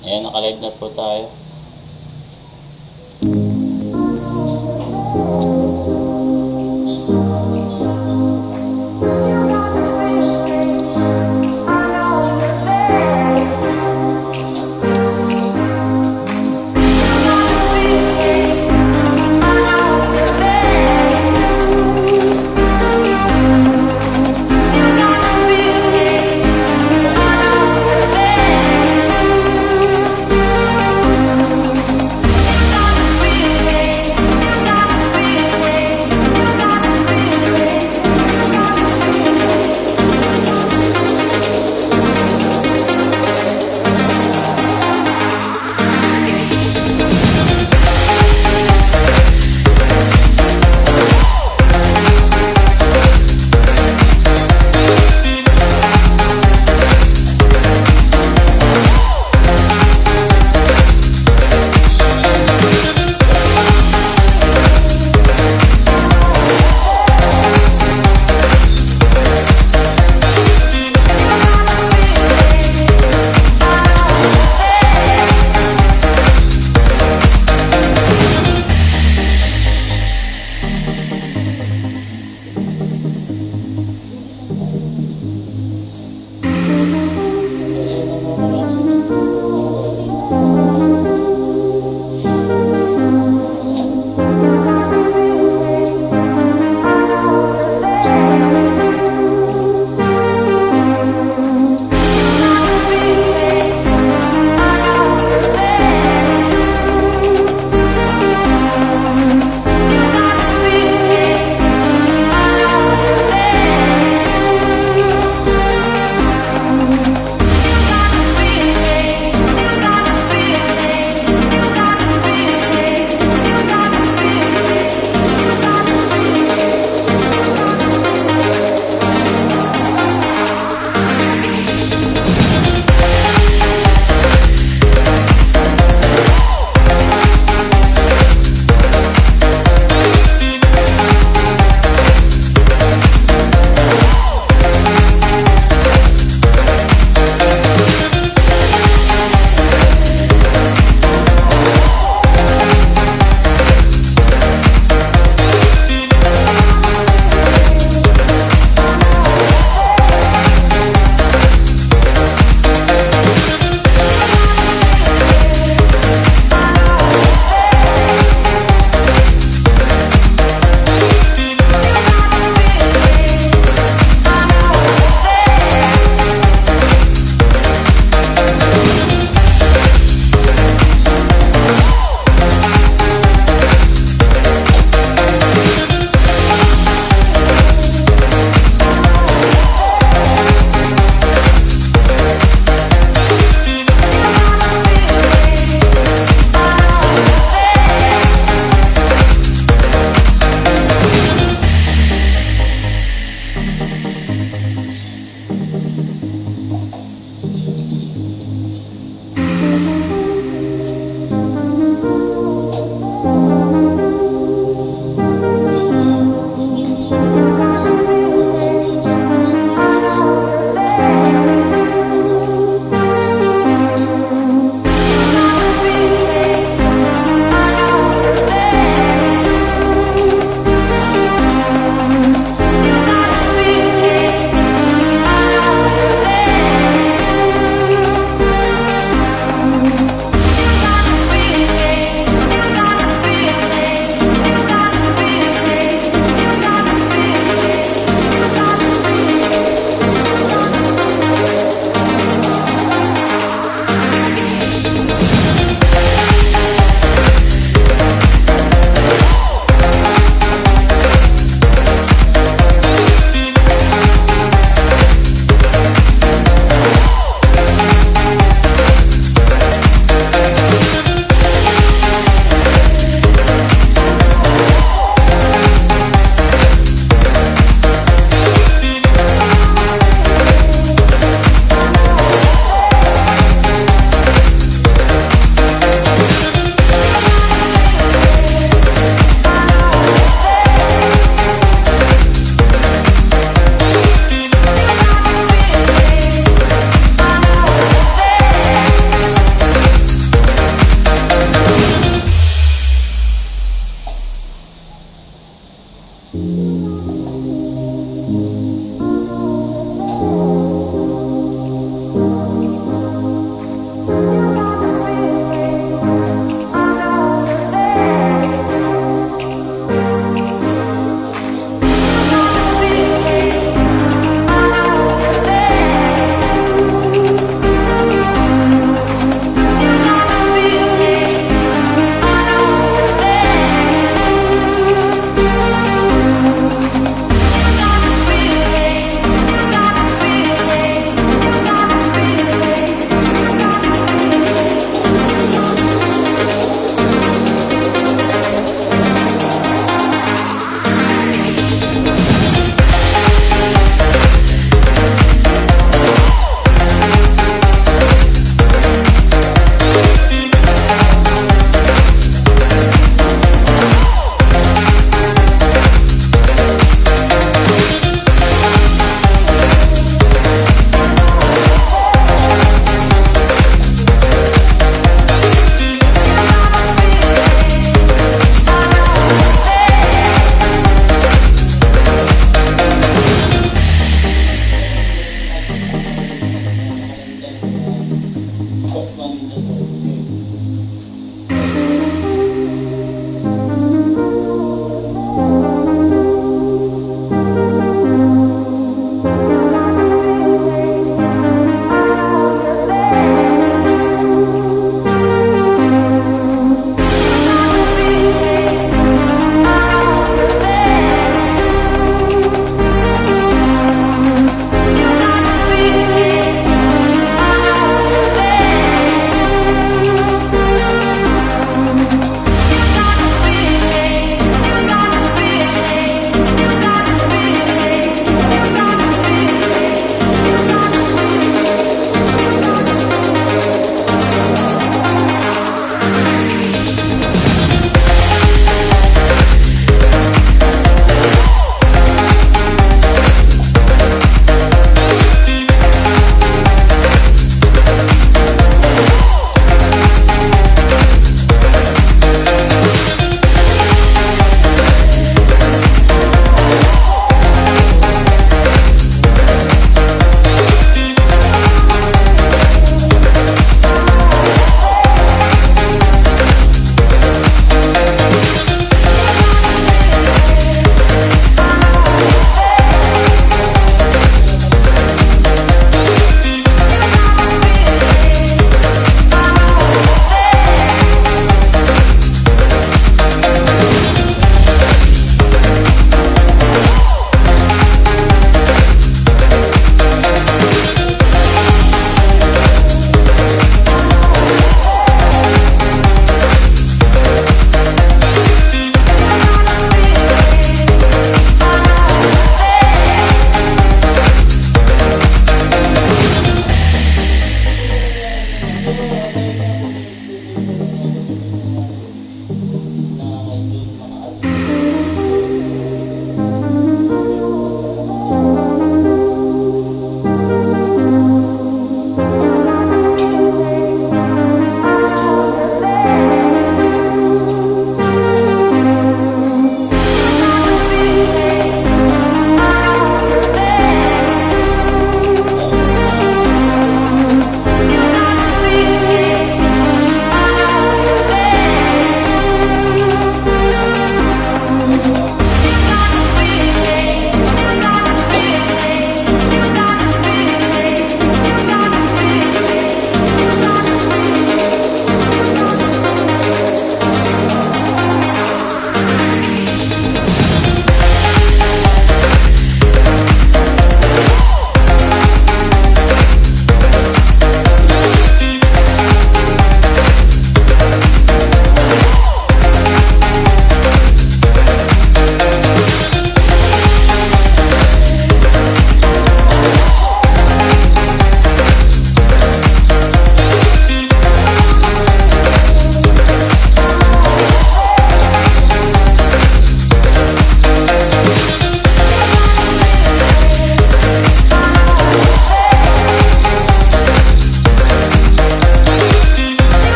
Ayan, naka-live na po tayo.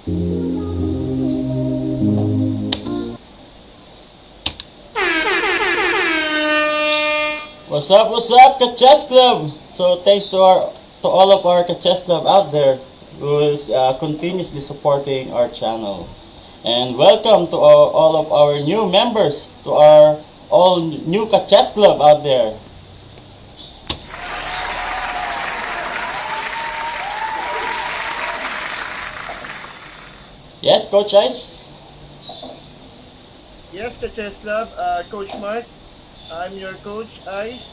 What's up, Ka-Chess Club? So thanks to all of our Ka-Chess Club out there who is continuously supporting our channel. And welcome to all of our new members, to our all new Ka-Chess Club out there. Yes, Coach Ice? Yes, the Chess Club, Coach Mark. I'm your coach, Ice.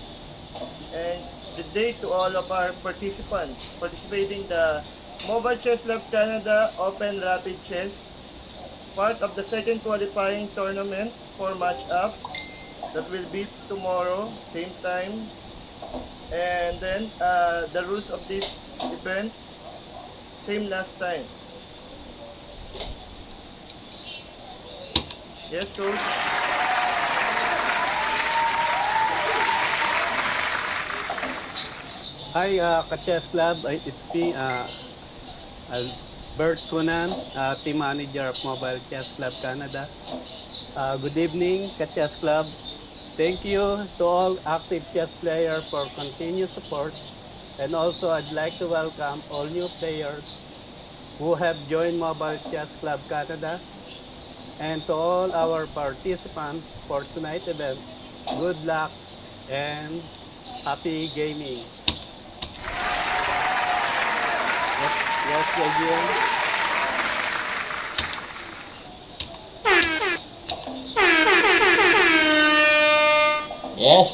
And good day to all of our participants participating the Mobile Chess Club Canada Open Rapid Chess, part of the second qualifying tournament for match up that will be tomorrow, same time. And then the rules of this event, same last time. Yes, Coach. Hi, Ka-Chess Club. It's me, Albert Cunan, Team Manager of Mobile Chess Club Canada. Good evening, Ka-Chess Club. Thank you to all active chess players for continued support. And also, I'd like to welcome all new players who have joined Mobile Chess Club Canada. And to all our participants for tonight's event, good luck and happy gaming. Yes, again.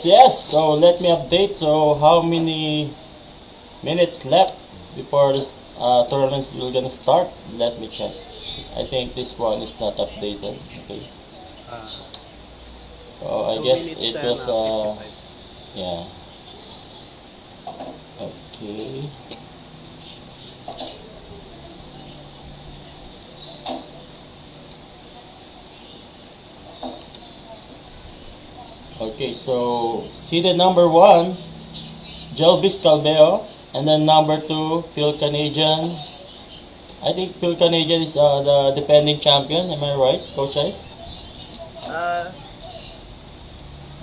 Yes. So let me update. So how many minutes left before this tournament is gonna start? Let me check. I think this one is not updated. Okay. So I guess it was yeah. Okay. Okay, so seeded number 1, Jelvis Calveo, and then number 2, Phil Canadian. I think Phil Canadian is the defending champion. Am I right, Coach Ice?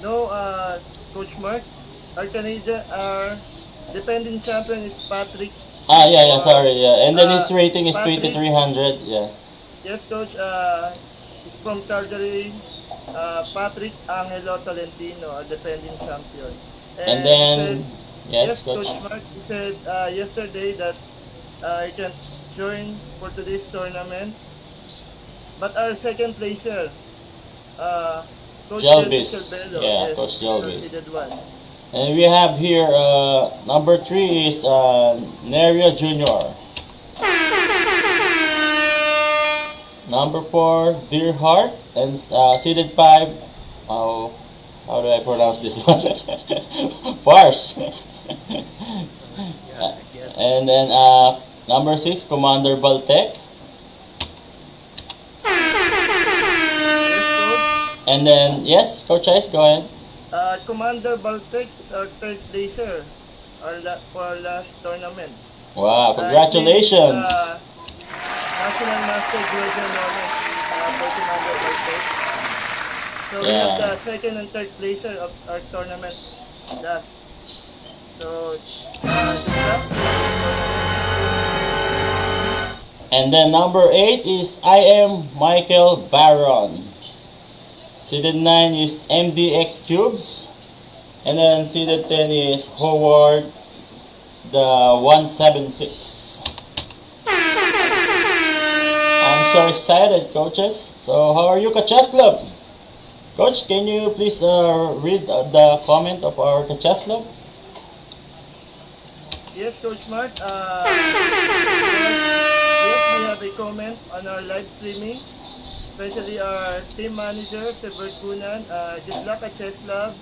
No, Coach Mark. Our Canadian, our defending champion is Patrick. Yeah, sorry, yeah. And then his rating is Patrick, 2300, yeah. Yes, Coach. He's from Calgary. Patrick Angelo Tolentino, our defending champion. And then, he said, yes, Coach. Coach Mark. He said yesterday that he can join for today's tournament. But our second placer, Coach Jelvis. Bello, Yeah, yes, Coach Jelvis. considered one. And we have here, number 3 is Nerio Jr. Number 4, Dear Heart. And seeded 5, how do I pronounce this one? Farce. And then number 6, Commander Baltec. Yes, Coach. And then, yes, Coach Ice, go ahead. Commander Baltic is our third placer for our last tournament. Wow, congratulations. National Master Georgian Knowledge for Commander Baltic. So we have the second and third placer of our tournament last. So, good luck. And then number 8 is I am Michael Baron. Seeded 9 is MDX Cubes. And then seeded 10 is Howard the 176. I'm so excited, coaches. So how are you, Ka-Chess Club? Coach, can you please read the comment of our Ka-Chess Club? Yes, Coach Mark. Yes, we have a comment on our live streaming, especially our team manager, Sir Bert Cunan. Good luck at Chess Club.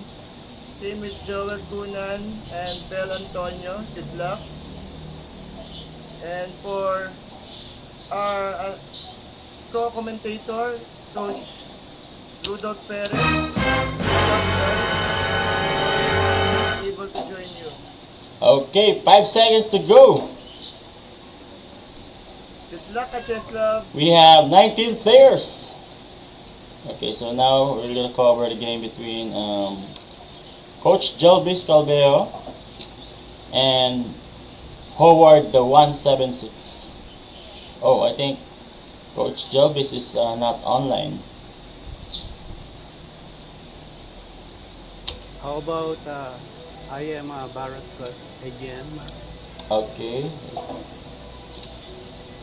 Team with Joel Cunan and Bel Antonio. Good luck. And for our co-commentator, Coach Rudolph Perez, able to join you. Okay, 5 seconds to go. Good luck at Chess Club. We have 19 players. Okay, so now we're gonna cover the game between Coach Jelvis Calveo and Howard the 176. Oh, I think Coach Jelvis is not online. How about I am Barrett again? Okay,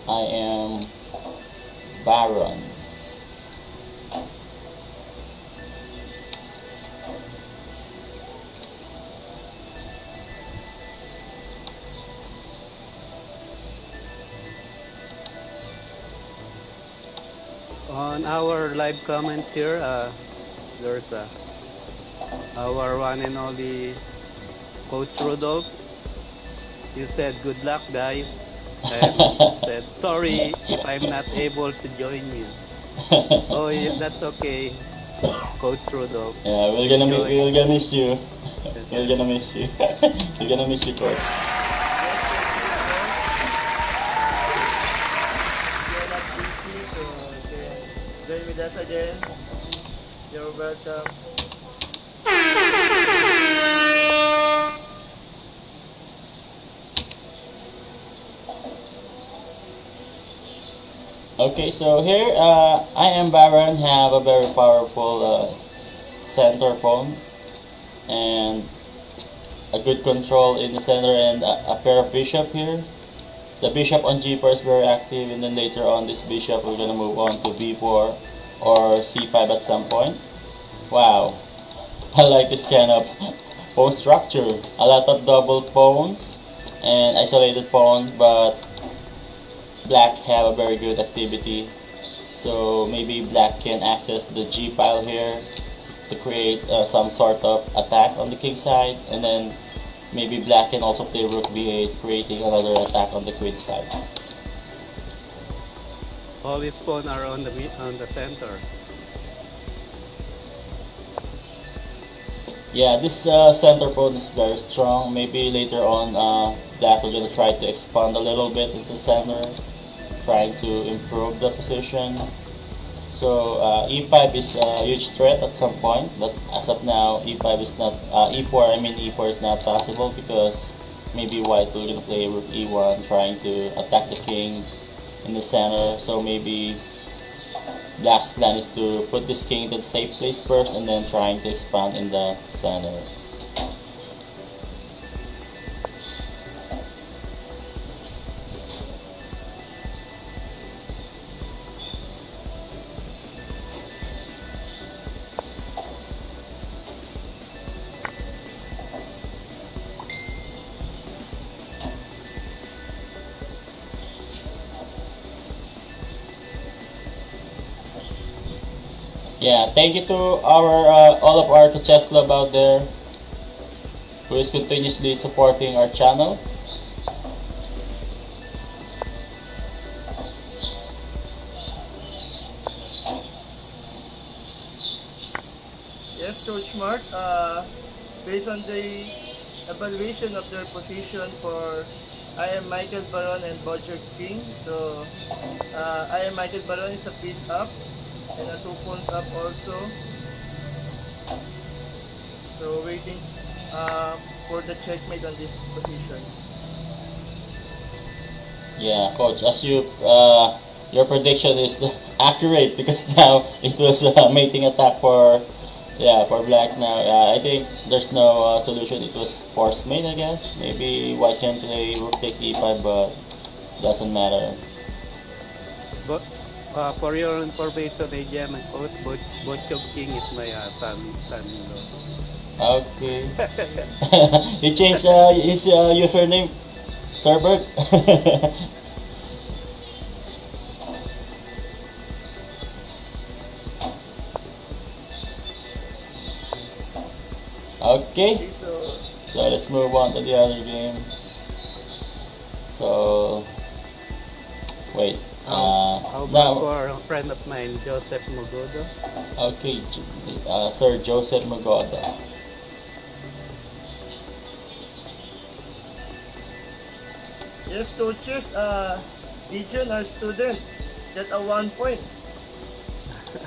I am Baron. On our live comment here, there's our one and only Coach Rudolph. You said good luck, guys, and said sorry if I'm not able to join you. Oh, yeah, that's okay, Coach Rudolph. Yeah, Enjoy. we're gonna miss you. Yes, We're yes. gonna miss you. We're gonna miss you, coach. You're not busy, so join with us again. You're welcome. Okay, so here I am Baron, have a very powerful center pawn and a good control in the center and a pair of bishop here. The bishop on g4 is very active, and then later on this bishop we're gonna move on to b4 or c5 at some point. Wow, I like this kind of pawn structure. A lot of double pawns and isolated pawns, but black have a very good activity. So maybe black can access the g file here to create some sort of attack on the king side, and then maybe black can also play rook b8, creating another attack on the queen side. All his pawn are on the center. Yeah, this center pawn is very strong. Maybe later on black will gonna try to expand a little bit into the center, trying to improve the position. So e5 is a huge threat at some point, but as of now e5 is not, e4 is not possible, because maybe white will gonna play rook e1 trying to attack the king in the center. So maybe black's plan is to put this king into the safe place first and then trying to expand in the center. Yeah, thank you to our all of our chess club out there who is continuously supporting our channel. Yes, Coach Mark. Based on the evaluation of their position for I am Michael Baron and Bodger King. So I am Michael Baron is a piece up and a 2 pawns up also. So waiting for the checkmate on this position. Yeah, coach, as you your prediction is accurate, because now it was a mating attack for black now. I think there's no solution. It was forced mate, I guess. Maybe white can play rook takes e5, but doesn't matter. But for your information, AJM and Coach, Bochog King is my son-in-law. Okay. He changed his username, Serbert. Okay, Okay, so so let's move on to the other game. So, wait. How about Now, for a friend of mine, Joseph Mogodo? okay, Sir Joseph Magoda. yes, coaches. Dijon, our student, got a 1 point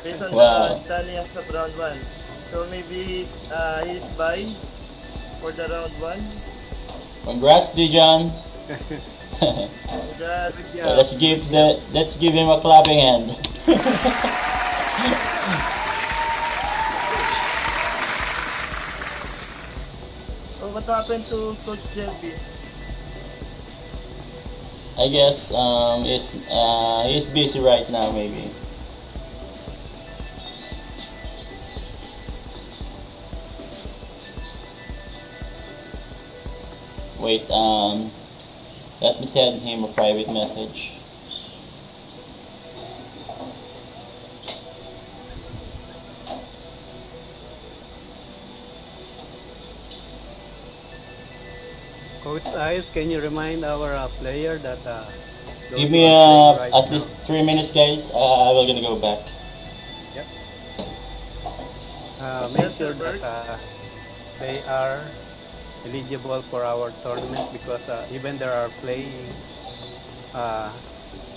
based on Wow. the standings of round 1. So maybe he's by for the round 1. Congrats, Dijon. Congrats. So let's give him a clapping hand. Oh, what happened to Coach Jelby? I guess he's busy right now maybe. Wait, let me send him a private message. Coach Ice, can you remind our player that those Give who me are playing right at now- least 3 minutes, guys. I will gonna go back. Yep. Yes, Make sir, sure that Bert. they are eligible for our tournament because even they are playing,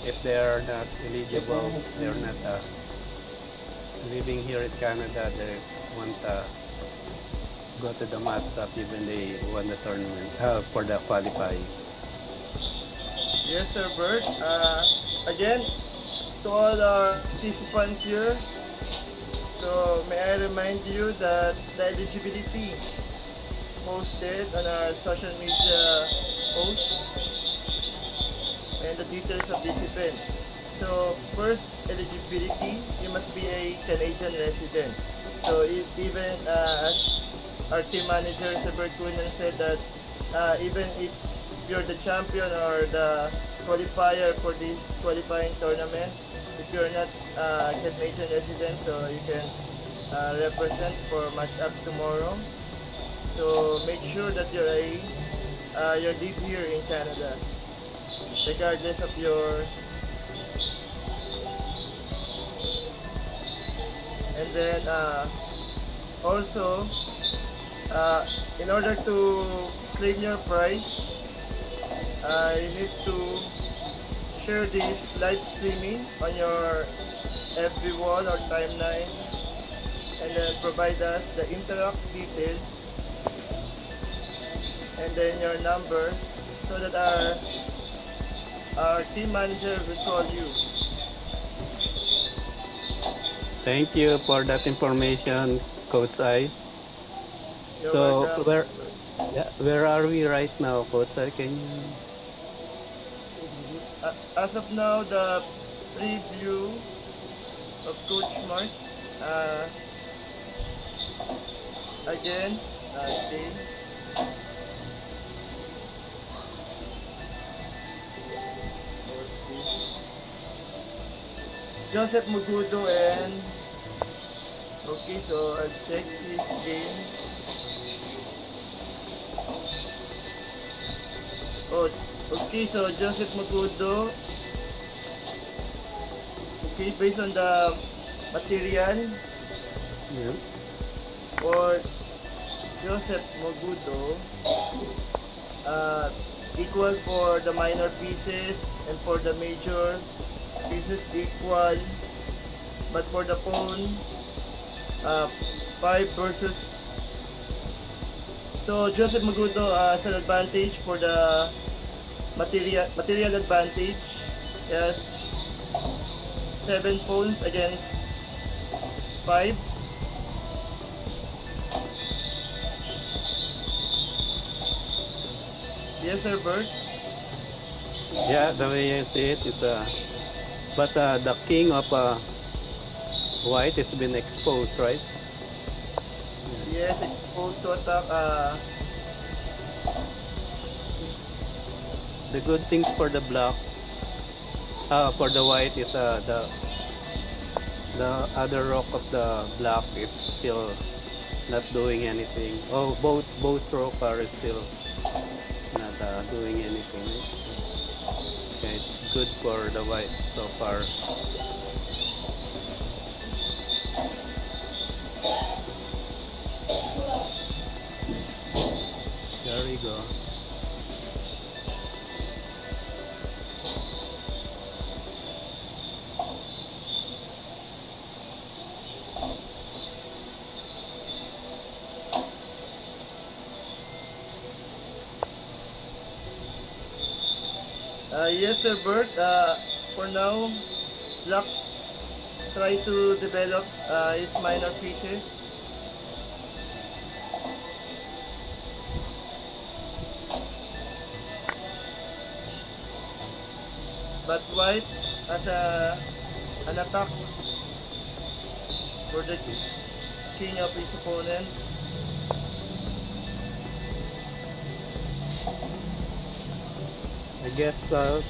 if they are not eligible, they're not living here in Canada, they won't go to the matchup even they won the tournament for the qualifying. Yes, sir, Bert. Again, to all our participants here, so may I remind you that the eligibility posted on our social media post and the details of this event. So first eligibility, you must be a Canadian resident. So even as our team manager, Sir Bert Kunan, said that even if you're the champion or the qualifier for this qualifying tournament, if you're not Canadian resident, so you can represent for match up tomorrow. So make sure that you live here in Canada, regardless of your. And then also, in order to claim your prize, you need to share this live streaming on your FB wall or timeline, and then provide us the interact details and then your number so that our team manager will call you. Thank you for that information, Coach Ice. You're So welcome. where are we right now, Coach Ice? Can you? As of now, the preview of Coach Mark against Dane. Joseph Mugudo and okay, so I'll check his game. Oh, okay, so Joseph Mugudo. Okay, based on the material Yeah. for Joseph Mugudo, equal for the minor pieces and for the major pieces equal, but for the pawn, 5 versus. So Joseph Magudo has an advantage for the material advantage. Yes, 7 pawns against 5. Yes, sir, Bert. Yeah, the way I see it, it's but the king of white has been exposed, right? Yes, exposed to attack. The good things for the black, for the white is the other rock of the black is still not doing anything. Oh, both rock are still not doing anything. Okay, it's good for the white so far. There we go. Yes, sir, Bert. For now, Black try to develop his minor pieces. But White has an attack for the king of his opponent. I guess uh,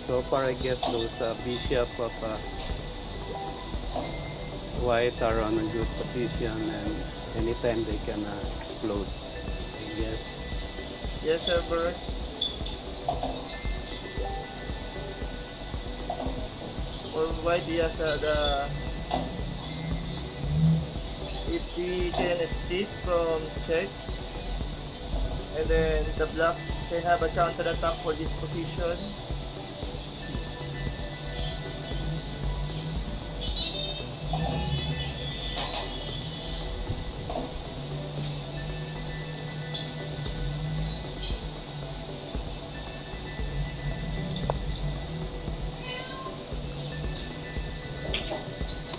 so far I guess those bishop of white are on a good position and anytime they can explode. I guess. Yes, sir, Bert. For White, he has if he can escape from check, and then the Black can have a counter attack for this position.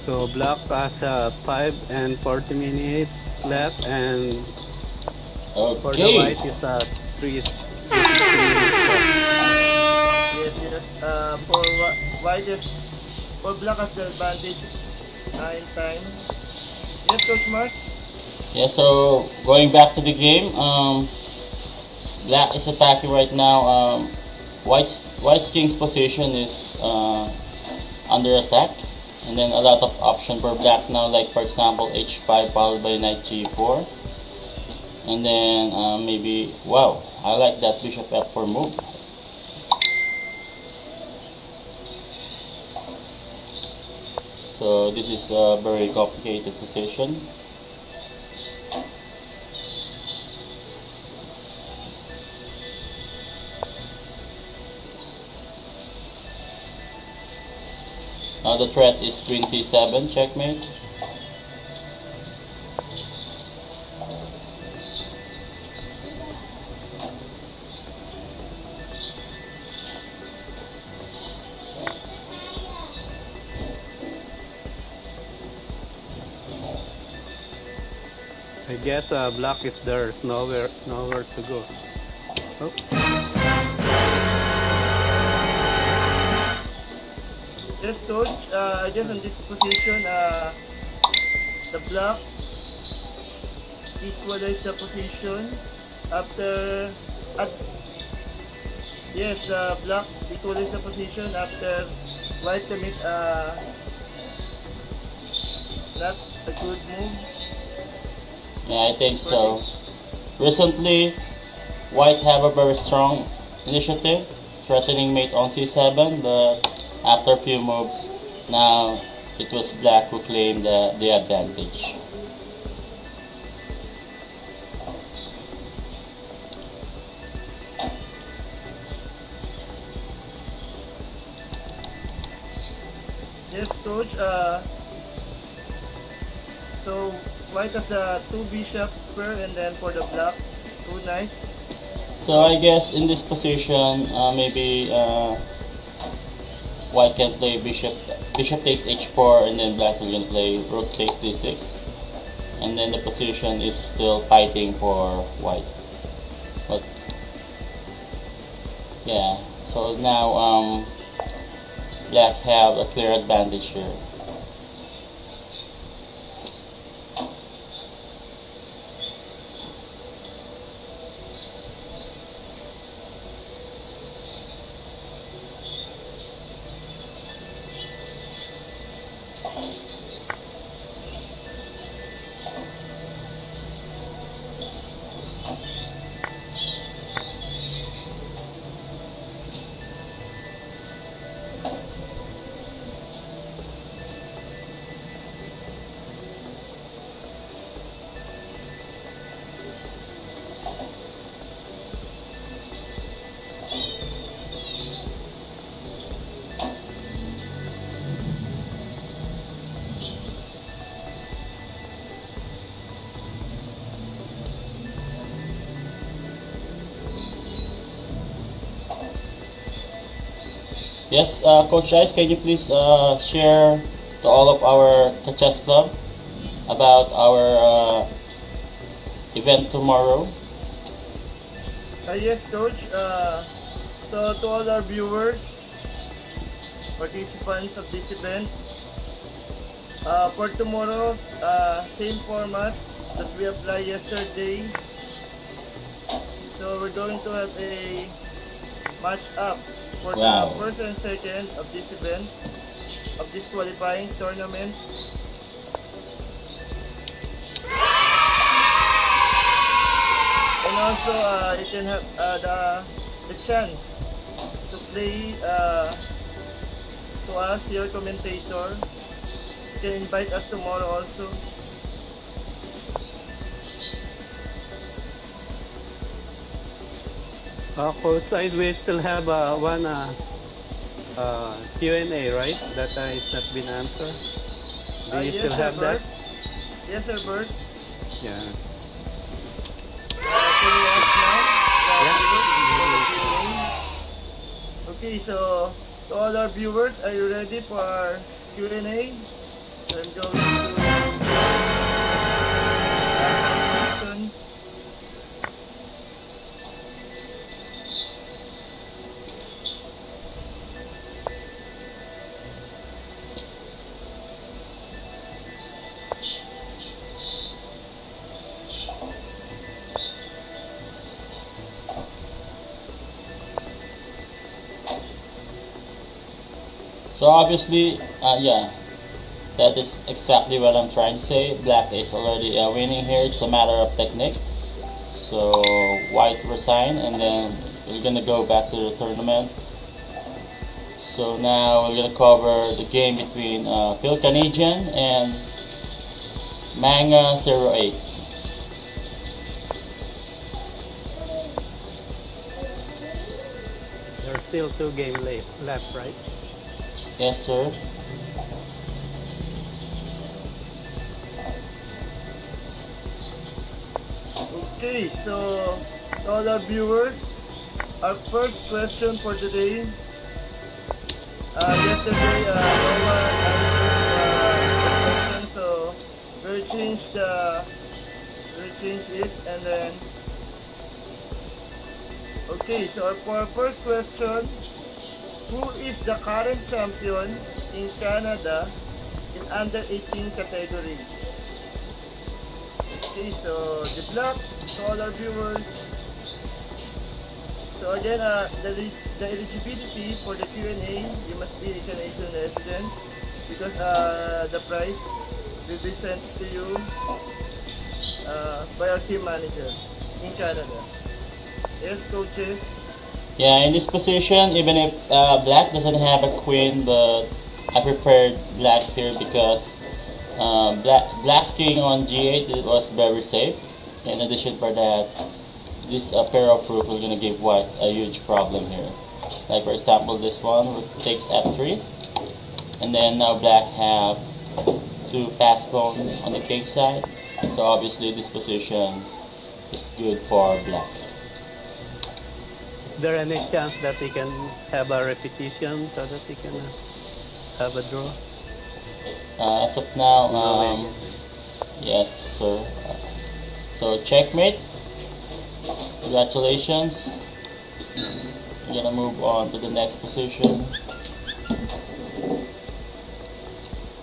So Black has 5 and 40 minutes left, and for the Okay. white is 3 minutes Yes, yes. For White, is for Black has the advantage in time. Yes, Coach Mark. Yeah, so going back to the game, Black is attacking right now. White's king's position is under attack, and then a lot of option for Black now, like for example h5 followed by knight g4, and then maybe wow, I like that bishop f4 move. So this is a very complicated position. Now the threat is queen c7, checkmate. I guess Black is there's nowhere to go. Oh. Yes, Coach. I guess in this position, the Black equalize the position after. At, yes, the Black equalize the position after White commit not a good move. Yeah, I think so. Recently, White have a very strong initiative, threatening mate on c7, but after a few moves, now it was Black who claimed the advantage. Yes, Coach. So White has the two bishop pair, and then for the Black, two knights. So I guess in this position, maybe White can play bishop takes h4, and then Black will gonna play rook takes d6, and then the position is still fighting for White. But yeah, so now Black have a clear advantage here. Yes, Coach Ice, can you please share to all of our chess club about our event tomorrow? Yes, Coach. So to all our viewers, participants of this event, for tomorrow's same format that we applied yesterday. So we're going to have a match up for the Wow. first and second of this event, of this qualifying tournament. And also, you can have the chance to play to us, your commentator. You can invite us tomorrow also. Coach Ice, we still have one Q&A, right? That is not been answered. Do you Yes, still sir, have that? Bert. Yes, sir, Bert. Yeah. Can you ask now? Yeah. Okay, so to all our viewers, are you ready for our Q&A? So I'm going to ask some questions. So obviously, yeah, that is exactly what I'm trying to say. Black is already winning here. It's a matter of technique. So white resign, and then we're gonna go back to the tournament. So now we're gonna cover the game between Phil Canadian and Manga 08. There's still two games left, right? Yes, sir. Okay, so to all our viewers, our first question for today. Yesterday, no one answered the question, so we'll change it, and then. Okay, so for our first question, who is the current champion in Canada in under 18 category? Okay, so good luck to all our viewers. So again, the eligibility for the Q&A, you must be a Canadian resident because the prize will be sent to you by our team manager in Canada. Yes, coaches. Yeah, in this position, even if black doesn't have a queen, but I prepared black here because black's king on g8 it was very safe. In addition for that, this pair of rook is gonna give white a huge problem here. Like for example, this one rook takes f3, and then now black have two pass pawn on the king side. So obviously this position is good for black. Is there any chance that he can have a repetition so that he can have a draw? As of now, yes, sir. So checkmate. Congratulations. We're gonna move on to the next position.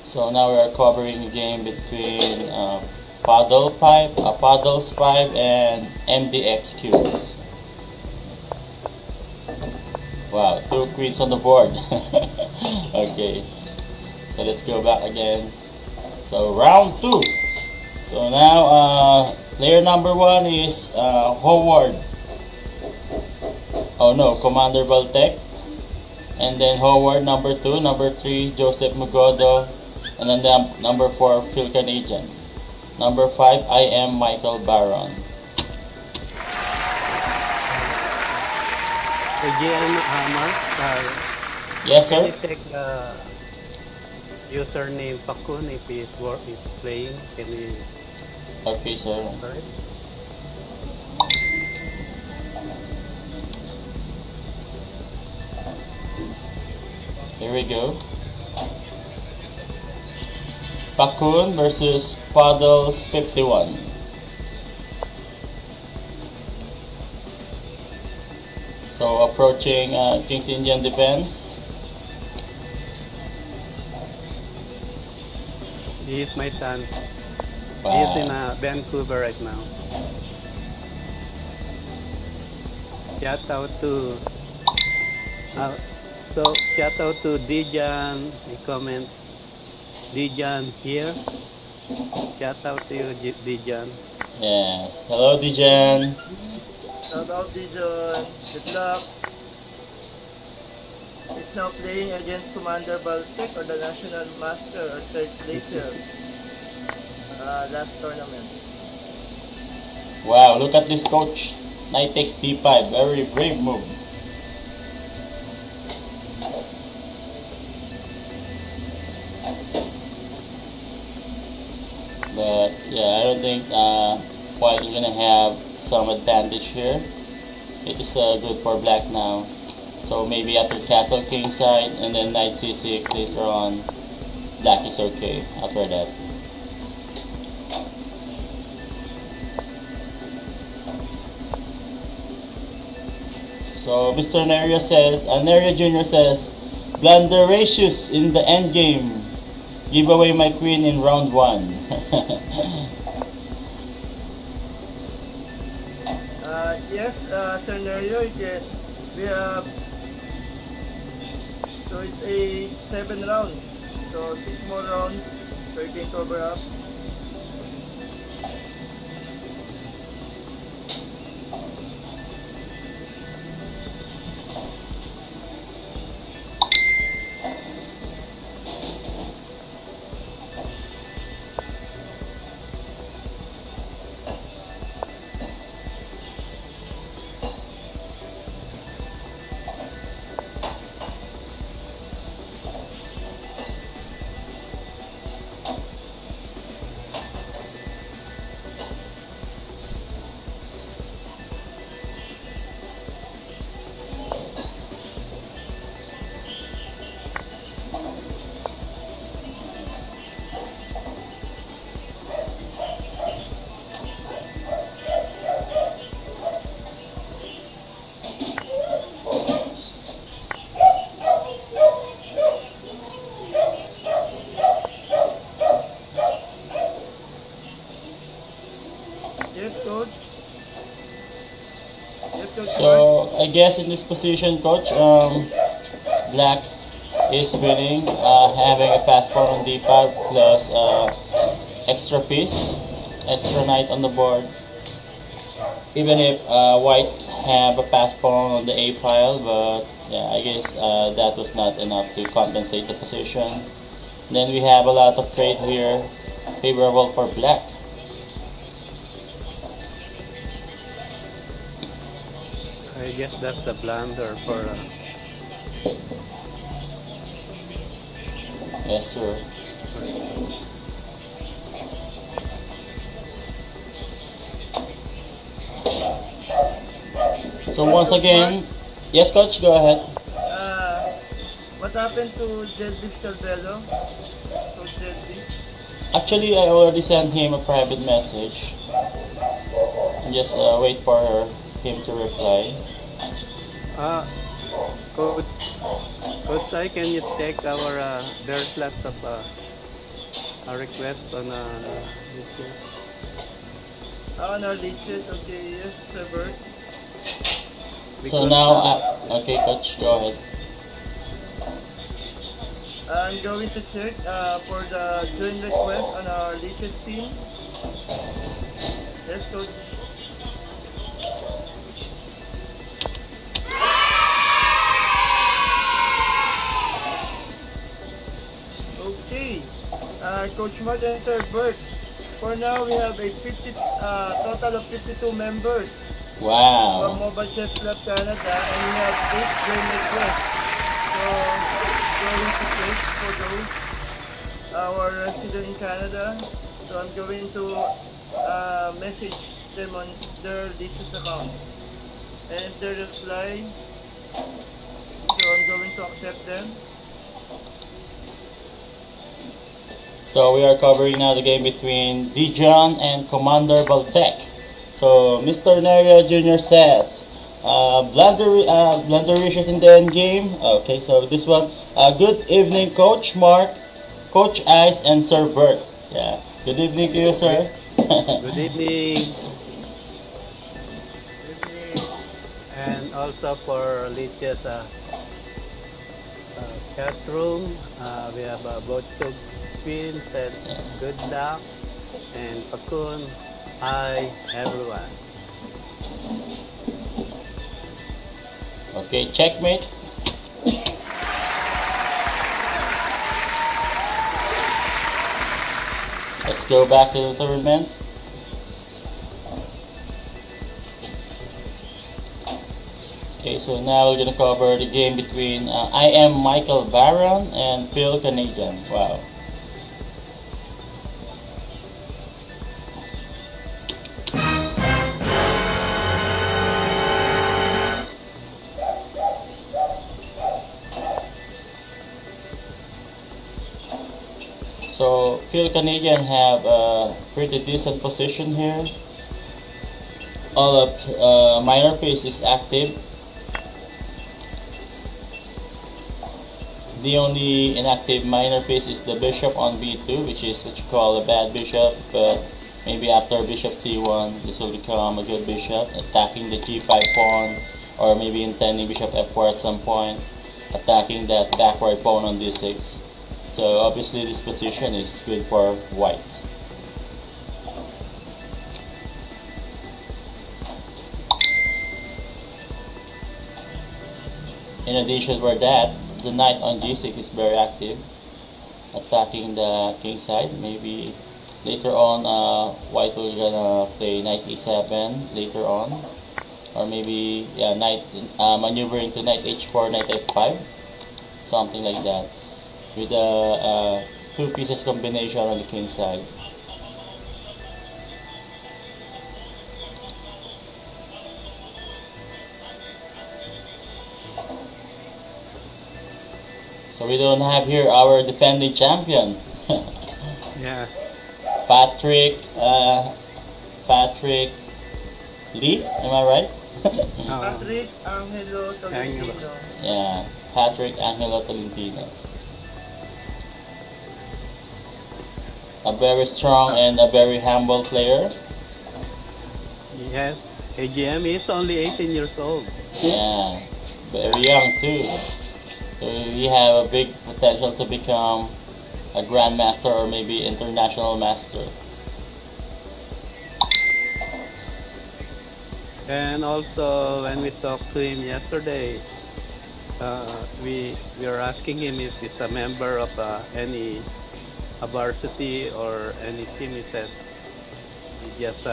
So now we are covering a game between Paddles 5 and MDX cubes. Wow, two queens on the board. Okay, so let's go back again. So round 2. So now player number 1 is Howard. Oh no, Commander Baltec. And then Howard number 2, number 3 Joseph Mugodo, and then number 4 Phil Canadian. Number 5 I am Michael Baron. Again, Mark, Yes, can sir. you check username Pakun if he is playing? Can you Okay, sir. correct? Here we go. Pakun versus Paddles 51. So approaching King's Indian defense. He is my son. He is in Wow. Vancouver right now. Shout out to uh, shout out to Dijan. He comment Dijan here. Shout out to you, Dijan. Yes. Hello, Dijan. Shout out Dijon. Good luck. He's now playing against Commander Baltic or the National Master or third placer. Last tournament. Wow, look at this coach. Knight takes d5. Very brave move. But yeah, I don't think White is gonna have some advantage here. It is good for black now. So maybe after castle king side and then knight c6 later on, black is okay after that. So Mr. Neria Jr. says, blunderacious in the end game. Give away my queen in round 1. Yes, scenario, we have, so it's a 7 rounds. So 6 more rounds, so you can cover up. Yes, coach. Yes, coach. So I guess in this position, coach, black is winning, having a pass pawn on d5 plus extra piece, extra knight on the board. Even if white have a pass pawn on the a file, but yeah, I guess that was not enough to compensate the position. Then we have a lot of trade here, favorable for black. I guess that's the blunder for Yes, sir. So once again, yes, coach, go ahead. What happened to Jelvis Calvello? Coach Jelvis? Actually, I already sent him a private message. Just wait for him to reply. Coach, Coach Sai, can you take our there's lots of a request on this? Oh, no, leeches. Okay, yes, Bert. So Because, now, okay, coach, go ahead. I'm going to check for the join request on our leeches team. Yes, coach. Okay. Coach Mark and Sir Bert. For now, we have a total of 52 members from Wow. Mobile Chess Club Canada, and we have 8 join requests. So, going to check for those our resident in Canada. So I'm going to message them on their leeches account. And if they reply, so I'm going to accept them. So we are covering now the game between Dijon and Commander Baltec. So Mr. Neria Jr. says, Blundericious in the end game. Okay, so this one. Good evening, Coach Mark, Coach Ice, and Sir Bert. Yeah. Good evening to you, sir. Good evening. And also for Lich's chat room, we have Botchog Queen said good luck. And Pakun, hi everyone. Okay, checkmate. Let's go back to the tournament. Okay, so now we're gonna cover the game between I am Michael Barron and Phil Canadian. Wow. So Phil Canadian have a pretty decent position here. All of minor piece is active. The only inactive minor piece is the bishop on b2, which is what you call a bad bishop, but maybe after bishop c1 this will become a good bishop, attacking the g5 pawn, or maybe intending bishop f4 at some point, attacking that backward pawn on d6. So obviously this position is good for white. In addition for that, the knight on g6 is very active, attacking the king side. Maybe later on white will gonna play knight e7 later on, or maybe knight maneuvering to knight h4, knight f5, something like that, with a two pieces combination on the king side. So we don't have here our defending champion. Yeah. Patrick Lee, am I right? Patrick Angelo Tolentino. Yeah, Patrick Angelo Tolentino. A very strong and a very humble player. Yes. AGM is only 18 years old. Yeah, very young too. So we have a big potential to become a grandmaster or maybe international master. And also when we talked to him yesterday, we were asking him if he's a member of any a varsity or any team. He said he just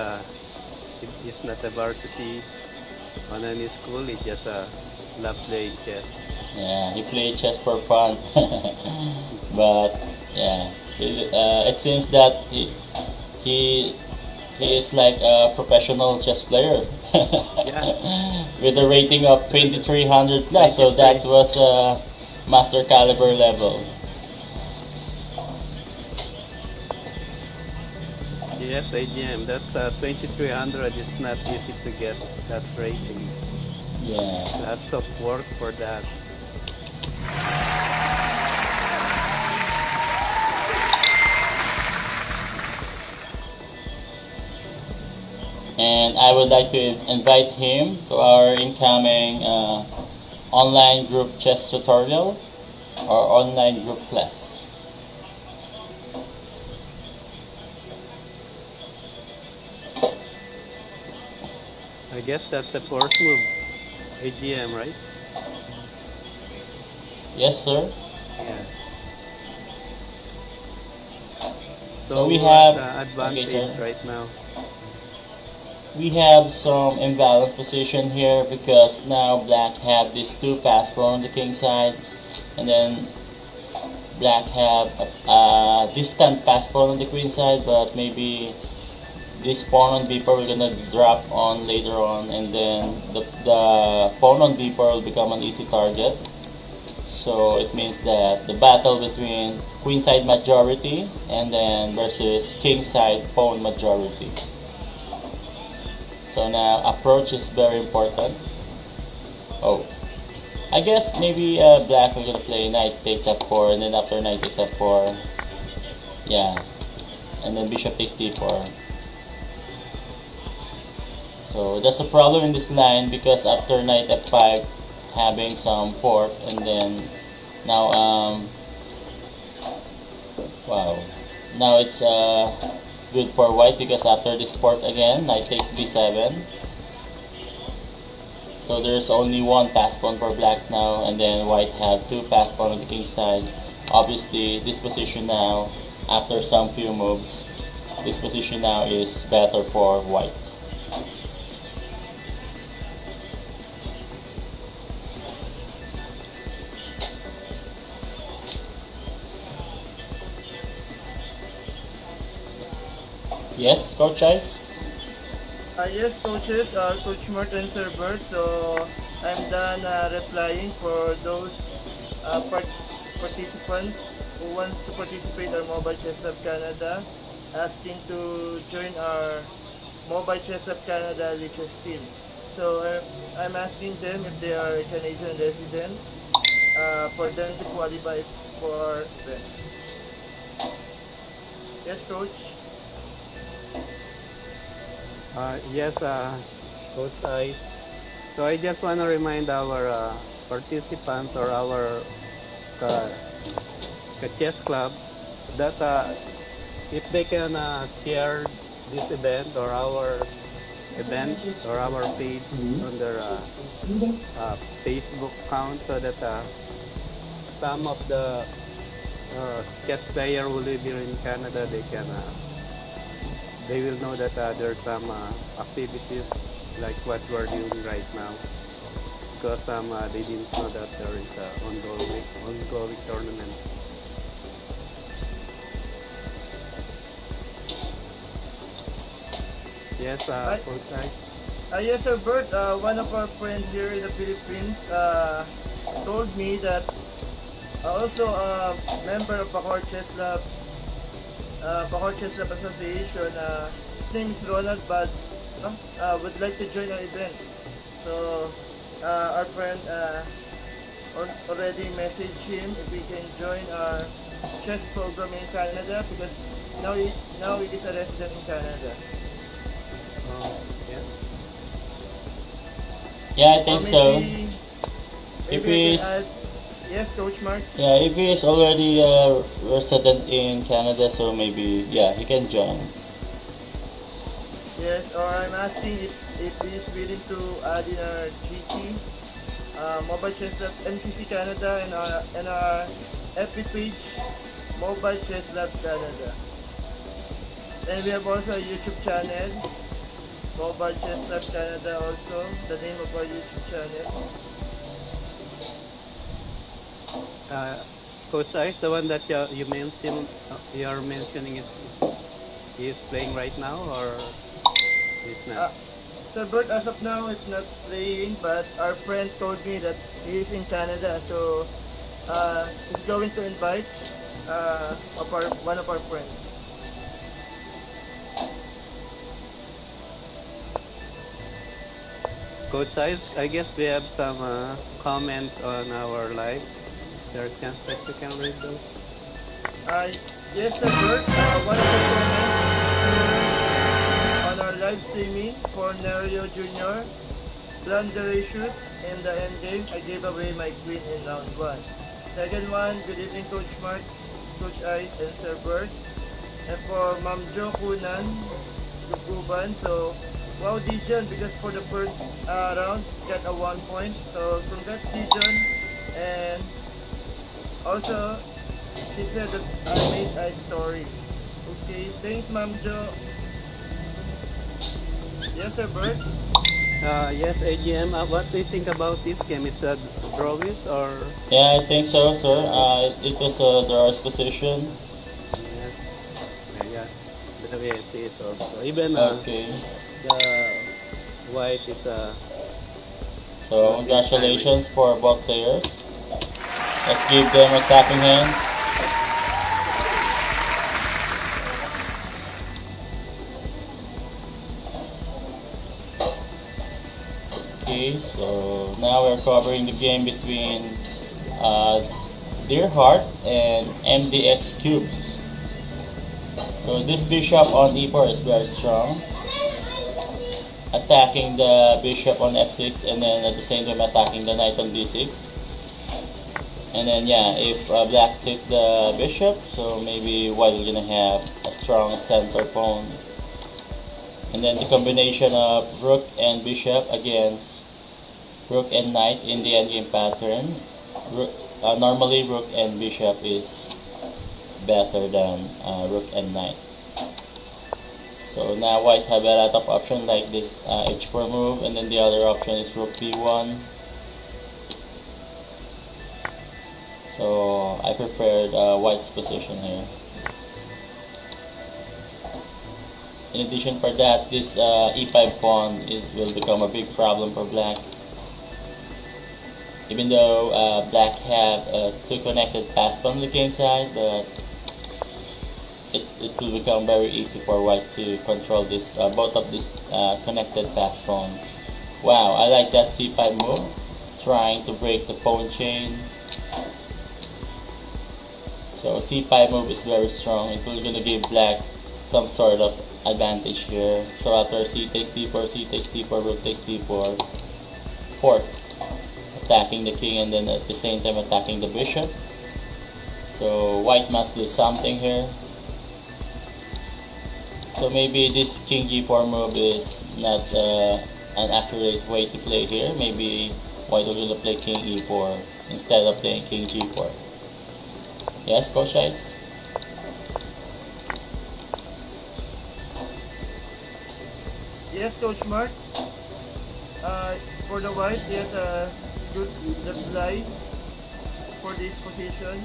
he's not a varsity on any school. He just love playing chess. Yeah, he played chess for fun. But yeah, it seems that he is like a professional chess player. Yeah. With a rating of 2300 plus, so that was master caliber level. Yes, AGM. That's 2300. It's not easy to get that rating. Yeah. Lots of work for that. And I would like to invite him to our incoming online group chess tutorial or online group class. I guess that's a force move. AGM, right? Yes, sir. Yeah. So we what's have the advantage okay, sir. right now. We have some imbalanced position here because now black have these two pass pawn on the king side, and then black have a distant pass pawn on the queen side, but maybe this pawn on b4 we're gonna drop on later on, and then the pawn on d4 will become an easy target. So it means that the battle between queen side majority and then versus king side pawn majority. So now approach is very important. Oh, I guess maybe black are gonna play knight takes f4 and then after knight takes f4, yeah, and then bishop takes d4. So that's the problem in this line because after knight f5 having some fork and then now wow, now it's good for white because after this fork again knight takes b7. So there's only one pass pawn for black now, and then white have two pass pawn on the king side. Obviously, this position now, after some few moves, this position now is better for white. Yes, Coach Ice? Yes, coaches, Coach Mart and Sir Bert. So I'm done replying for those participants who wants to participate in our Mobile Chess Lab Canada, asking to join our Mobile Chess Lab Canada Lichess team. So I'm asking them if they are a Canadian resident for them to qualify for them. Yes, Coach. Yes, Coach Ice. So I just want to remind our participants or our uh, chess club that if they can share this event or our event or our page on their Facebook account so that some of the chess player who live here in Canada, they will know that there's some activities like what we're doing right now because they didn't know that there is a ongoing tournament. Yes, Coach Ice. Yes, Sir Bert. One of our friends here in the Philippines told me that also a member of Bacoor Chess Lab, Association. His name is Ronald, but would like to join our event. So our friend already messaged him if he can join our chess program in Canada because now he is a resident in Canada. Yeah. Yeah, I think Or so. maybe, If maybe I he's can add. Yes, Coach Mark. yeah, if he is already a resident in Canada, so maybe yeah, he can join. Yes, or I'm asking if he is willing to add in our GC, Mobile Chess Lab MCC-Canada and our FB page, Mobile Chess Lab Canada. And we have also a YouTube channel, Mobile Chess Lab Canada also, the name of our YouTube channel. Coach Ice, the one that you mentioned, you're mentioning is playing right now or is Uh, not? Sir Bert, as of now, it's not playing, but our friend told me that he is in Canada, so he's going to invite one of our friends. Coach Ice, I guess we have some comment on our live. Is there a chance that you can read those? Uh, yes, Sir Bert, one of the comments on our live streaming for Nerio Jr. Blunderatious in the endgame. I gave away my queen in round 1. Second one, good evening Coach Mark, Coach Ice, and Sir Bert. And for Ma'am Jo Kunan, Lukuban, so wow Dijon because for the first round got a 1 point. So congrats Dijon. And also she said that I made a story. Okay, thanks Ma'am Jo. Yes Sir Bert. Yes, AGM. What do you think about this game? It's a drawish or Yeah, I think so, sir. It was a draw's position. yes? Yeah, the way I see it also. Even Okay. the white is So congratulations for both players. Let's give them attacking hand. Okay, so now we're covering the game between uh, Deer Heart and MDX Cubes. So this bishop on e4 is very strong, attacking the bishop on f6 and then at the same time attacking the knight on d6. And then yeah, if black took the bishop, so maybe white is gonna have a strong center pawn. And then the combination of rook and bishop against rook and knight in the endgame pattern. Normally rook and bishop is better than rook and knight. So now white have a lot of options like this h4 move, and then the other option is rook b1. So I preferred white's position here. In addition for that, this e5 pawn will become a big problem for black. Even though black have two connected pass pawn on the king side, but it will become very easy for white to control this both of these connected pass pawn. Wow, I like that c5 move, trying to break the pawn chain. So c5 move is very strong. It will gonna give black some sort of advantage here. So after c takes d4, c takes d4, rook takes d4, fork, attacking the king and then at the same time attacking the bishop. So white must do something here. So maybe this king g4 move is not an accurate way to play here. Maybe white will gonna play king e4 instead of playing king g4. Yes, Coach Ice? Yes, Coach Mark. For the white, he has a good reply for this position.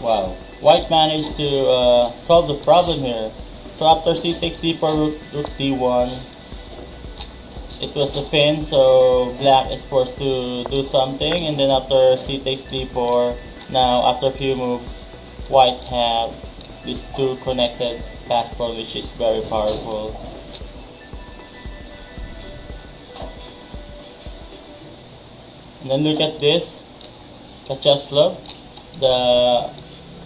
Wow. White managed to solve the problem here. So after c takes d4, rook d1, it was a pin, so black is forced to do something, and then after c takes d4, now after a few moves, white have these two connected pass pawn, which is very powerful. And then look at this, Kachaslov, the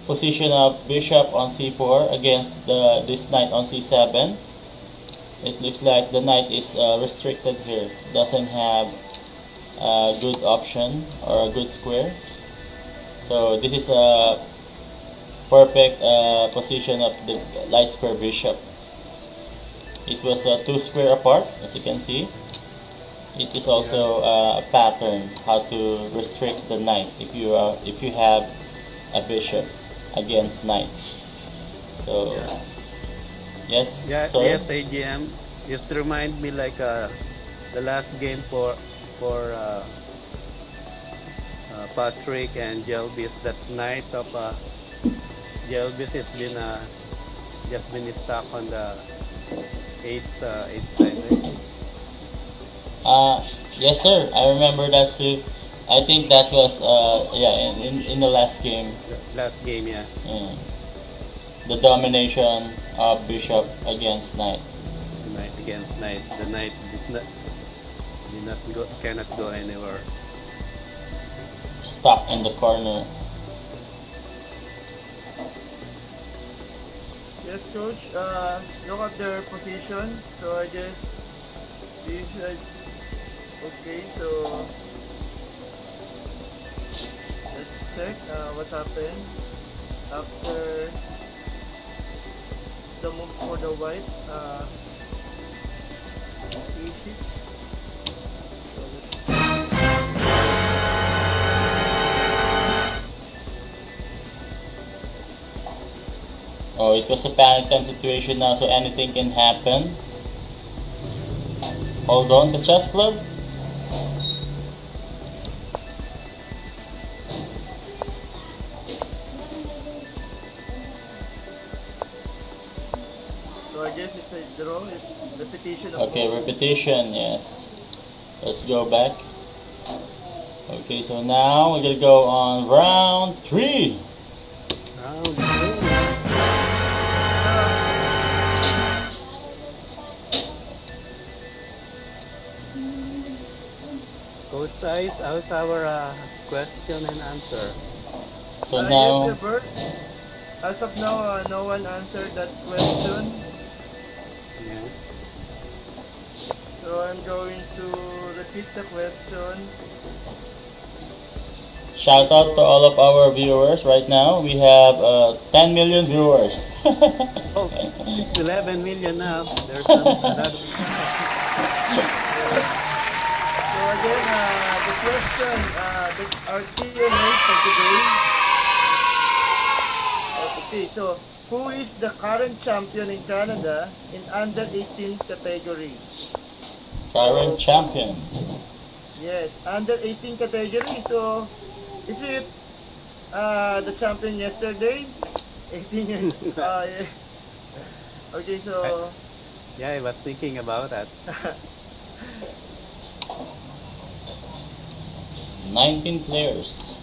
position of bishop on c4 against this knight on c7. It looks like the knight is restricted here, doesn't have a good option or a good square. So this is a perfect position of the light square bishop. It was two square apart, as you can see. It is also a pattern how to restrict the knight if you have a bishop against knight. So yes, Yeah, sir. yes, AGM. It reminds me like the last game for Patrick and Jelvis. That knight of Jelvis has been just been stuck on the eighth side. Right? Yes, sir. I remember that too. I think that was yeah in the last game. Last game, yeah. The domination of bishop against knight. Knight against knight. The knight cannot go anywhere. Stuck in the corner. Yes, Coach. Look at their position. So I guess this okay. So let's check what happened after the move for the white. E6. So Oh, it was a panic time situation now, so anything can happen. Hold on, the chess club. So I guess it's a draw. If repetition repetition of Okay, moves. repetition, yes. Let's go back. Okay, so now we're gonna go on round 3. Round three. Coach Ice, how's our question and answer? So Yes, Sir now, Bert. As of now, no one answered that question. Yeah. So I'm going to repeat the question. shout out to all of our viewers right now. We have 10 million viewers. Oh, it's 11 million now. There's another. So again, the question, our Q&A for today. Okay, so who is the current champion in Canada in under 18 category? Current So champion. yes, under 18 category. So is it the champion yesterday? 18 years. Yeah. Okay, so Yeah, I was thinking about that. 19 players.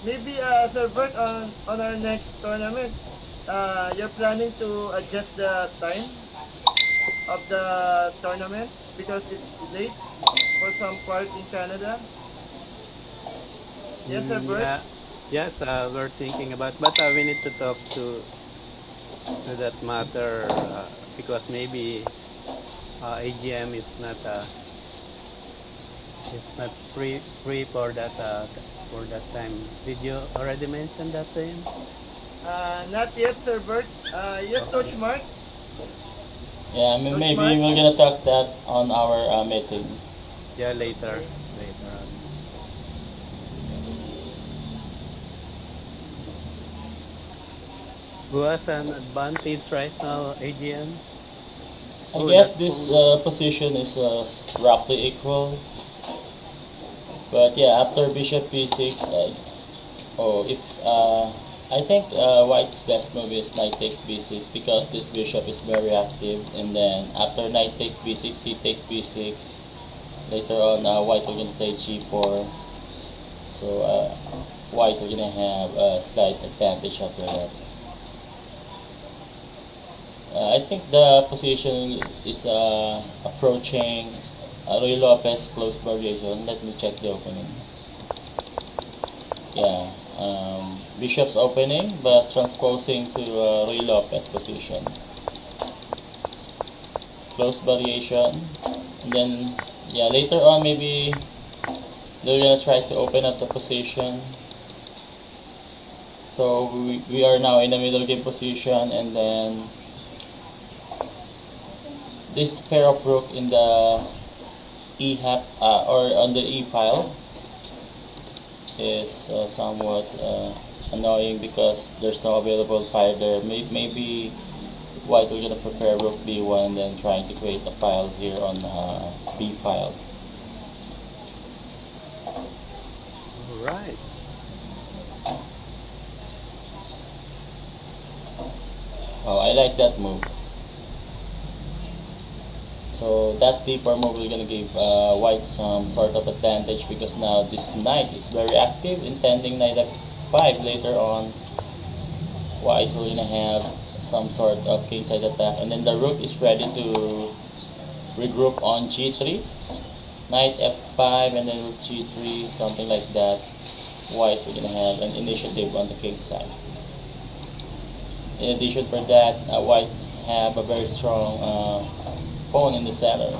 maybe Sir Bert, on our next tournament, you're planning to adjust the time of the tournament because it's late for some part in Canada. Yes, Sir Bert. Yeah. Yes, we're thinking about, but we need to talk to that matter because maybe AGM is not free for that time. Did you already mention that to him? Not yet, Sir Bert. Yes, Okay. Coach Mark. Yeah, Coach maybe Mark. we're gonna talk that on our meeting. Yeah, later. Okay. Later on. Who has an advantage right now, AGM? I Oh, guess that's this cool. position is roughly equal. But yeah, after bishop b6, oh, if I think white's best move is knight takes b6 because this bishop is very active. And then after knight takes b6, c takes b6. Later on, white will gonna play g4. So white will gonna have a slight advantage after that. I think the position is approaching Roy Lopez close variation. Let me check the opening. Yeah, Bishop's opening, but transposing to Roy Lopez position. Close variation. And then, yeah, later on maybe they're gonna try to open up the position. So we are now in the middle game position, and then this pair of rook in the e hap or on the e file is somewhat annoying because there's no available file there. Maybe white we're gonna prepare rook b1 and then trying to create a file here on b file. All right. Oh, I like that move. So that deeper move is gonna give white some sort of advantage because now this knight is very active, intending knight f5 later on. White will gonna have some sort of kingside attack, and then the rook is ready to regroup on g3, knight f5, and then rook g3, something like that. White will gonna have an initiative on the king side. In addition for that, white have a very strong pawn in the center.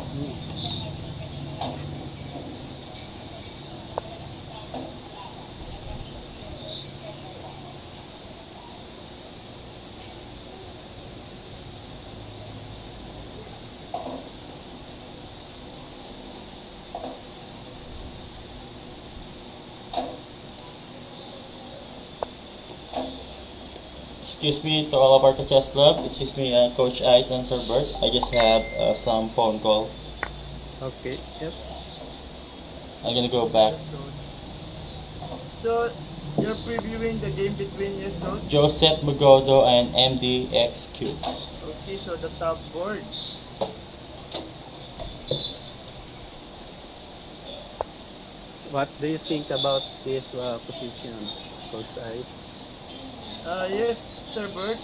Excuse me to all of our chess club. Excuse me, Coach Ice and Sir Bert. I just have some phone call. Okay. Yep. I'm gonna go back. Yes, Coach. So You're previewing the game between, yes, coach? Joseph Magodo and MDX Cubes. Okay, so the top board. What do you think about this position, Coach Ice? Yes, Sir Bert.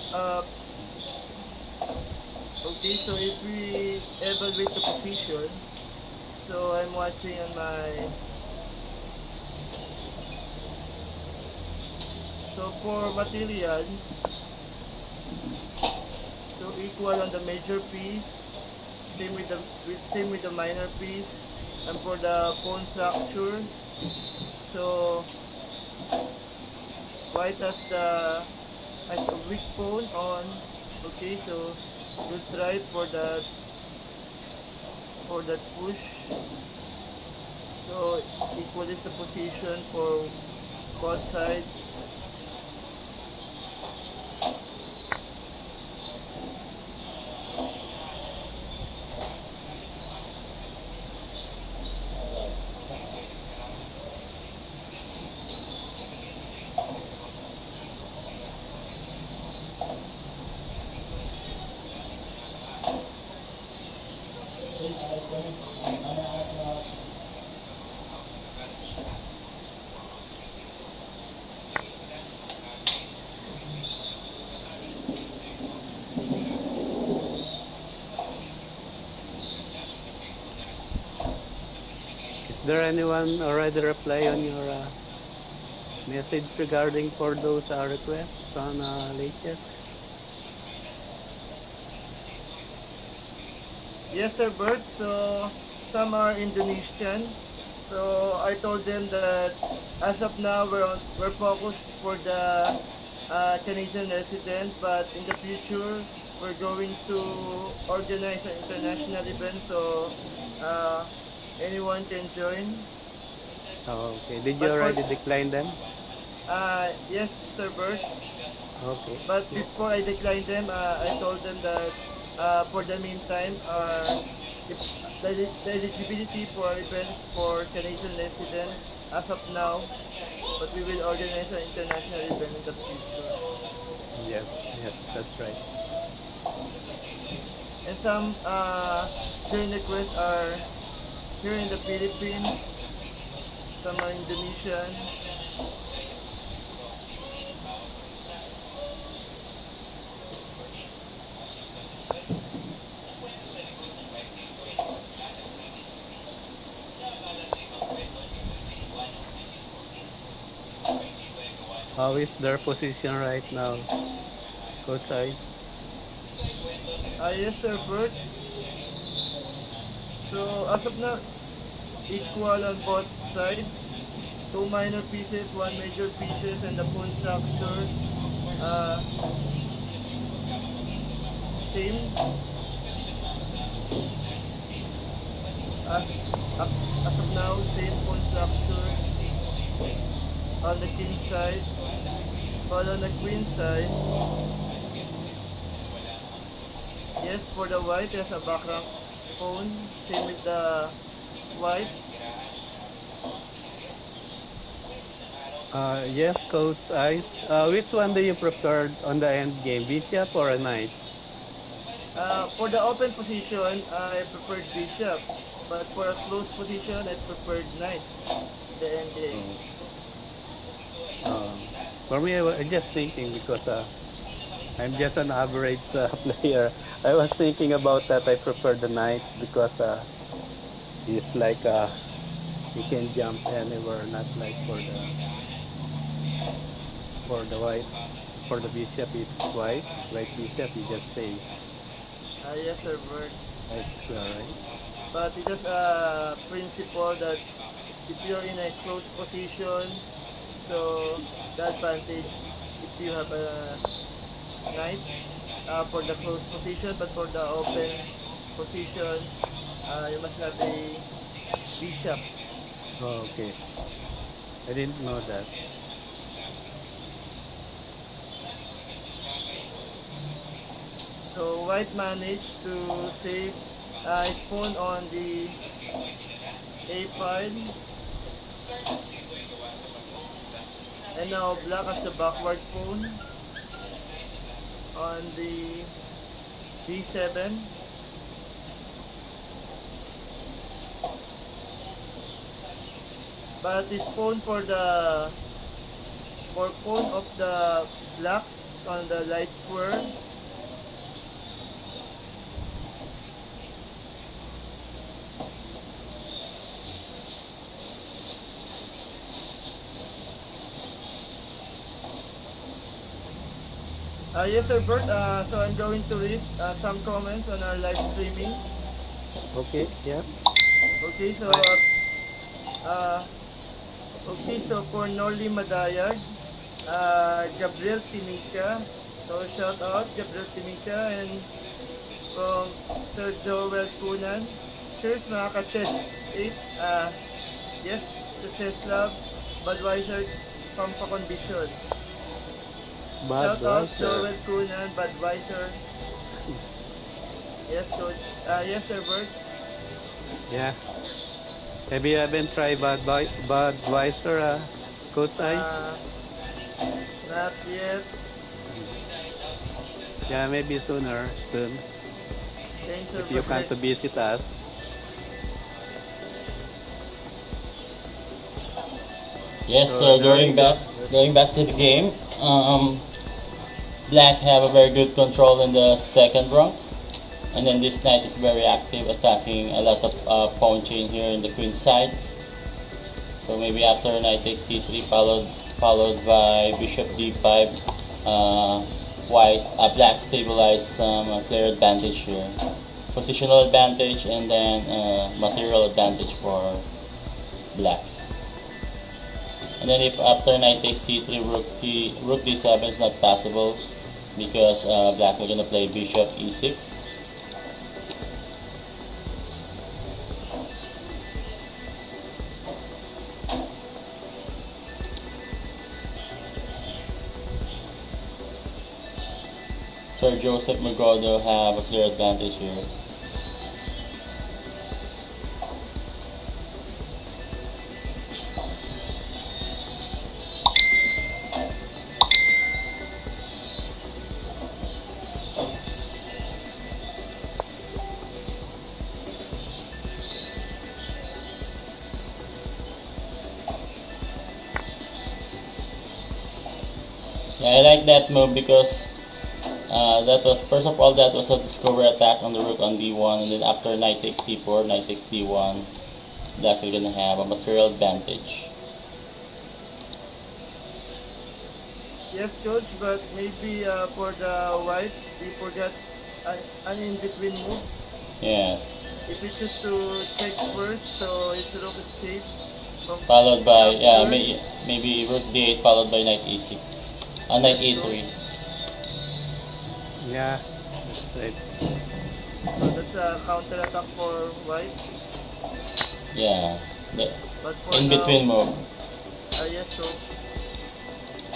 Okay, so if we evaluate the position, so I'm watching on my. So for material, so equal on the major piece, same with the minor piece, and for the bone structure, so white has a weak bone on. Okay, so you try for that push. So equal is the position for both sides. Is there anyone already reply on your message regarding for those requests on latest? Yes, Sir Bert. So some are Indonesian. So I told them that as of now we're focused for the Canadian resident, but in the future we're going to organize an international event. So uh, anyone can join. Oh, okay. Did you But for already decline them? yes, Sir Bert. Okay. But Yeah. before I declined them, I told them that for the meantime, if the eligibility for events for Canadian resident as of now, but we will organize an international event in the future. Yes, yes, that's right. And some joint requests are here in the Philippines, some are Indonesian. How is their position right now, Coach Ice? Yes, Sir Bert. So as of now, equal on both sides. Two minor pieces, one major pieces, and the bone structure uh, same as as of now. Same bone structure on the king side, but on the queen side, yes, for the white, there's a background bone. Same with the white. Yes, Coach Ice. Which one do you prefer on the end game, bishop or a knight? For the open position, I preferred bishop, but for a closed position, I preferred knight. The end game. Oh. Uh, for me, I'm just thinking because I'm just an average player. I was thinking about that. I prefer the knight because he's like he can jump anywhere, not like for the white. For the bishop, it's white. White bishop, you just stay Yes, sir, Bert. white square, right? But it is a principle that if you're in a close position, so the advantage if you have a knight for the close position, but for the open position, you must have a bishop. Oh, okay. I didn't know that. So white managed to save his pawn on the a file, And now black has the backward pawn on the b7. But this pawn for pawn of the black is on the light square. Yes, sir, Bert. So I'm going to read some comments on our live streaming. Okay, yeah. Okay, so uh, okay, so for Norly Madayag, Gabriel Timika. So shout out Gabriel Timika, and from Sir Joel Kunan. Cheers mga ka-chess 8. Yes, the chess club, Budweiser, Pampakondisyon. Shout out Joel Kunan, Budweiser. Yes, coach. Yes, sir, Bert. Yeah. Have you haven't tried Budweiser, Coach Ice? Not yet. Yeah, maybe soon. Thanks, sir, If you come to visit us. Yes, So, so going back to the game. Black have a very good control in the second rank, and then this knight is very active, attacking a lot of pawn chain here in the queen side. So maybe after knight takes c3, followed by bishop d5, black stabilize some player advantage here, positional advantage, and then material advantage for black. And then if after knight takes c3, rook d7 is not possible because black are gonna play bishop e6. Sir Joseph Magodo have a clear advantage here. Yeah, I like that move because that was a discovery attack on the rook on d1, and then after knight takes c4, knight takes d1, black are gonna have a material advantage. Yes, coach, but maybe for the white, we forgot an in-between move. Yes. If we choose to check first, so his rook escape. Followed by maybe rook d8 followed by knight e6, knight e3. Yeah, that's right. So that's a counter attack for white. Yeah, the But for in between now, move. yes, coach.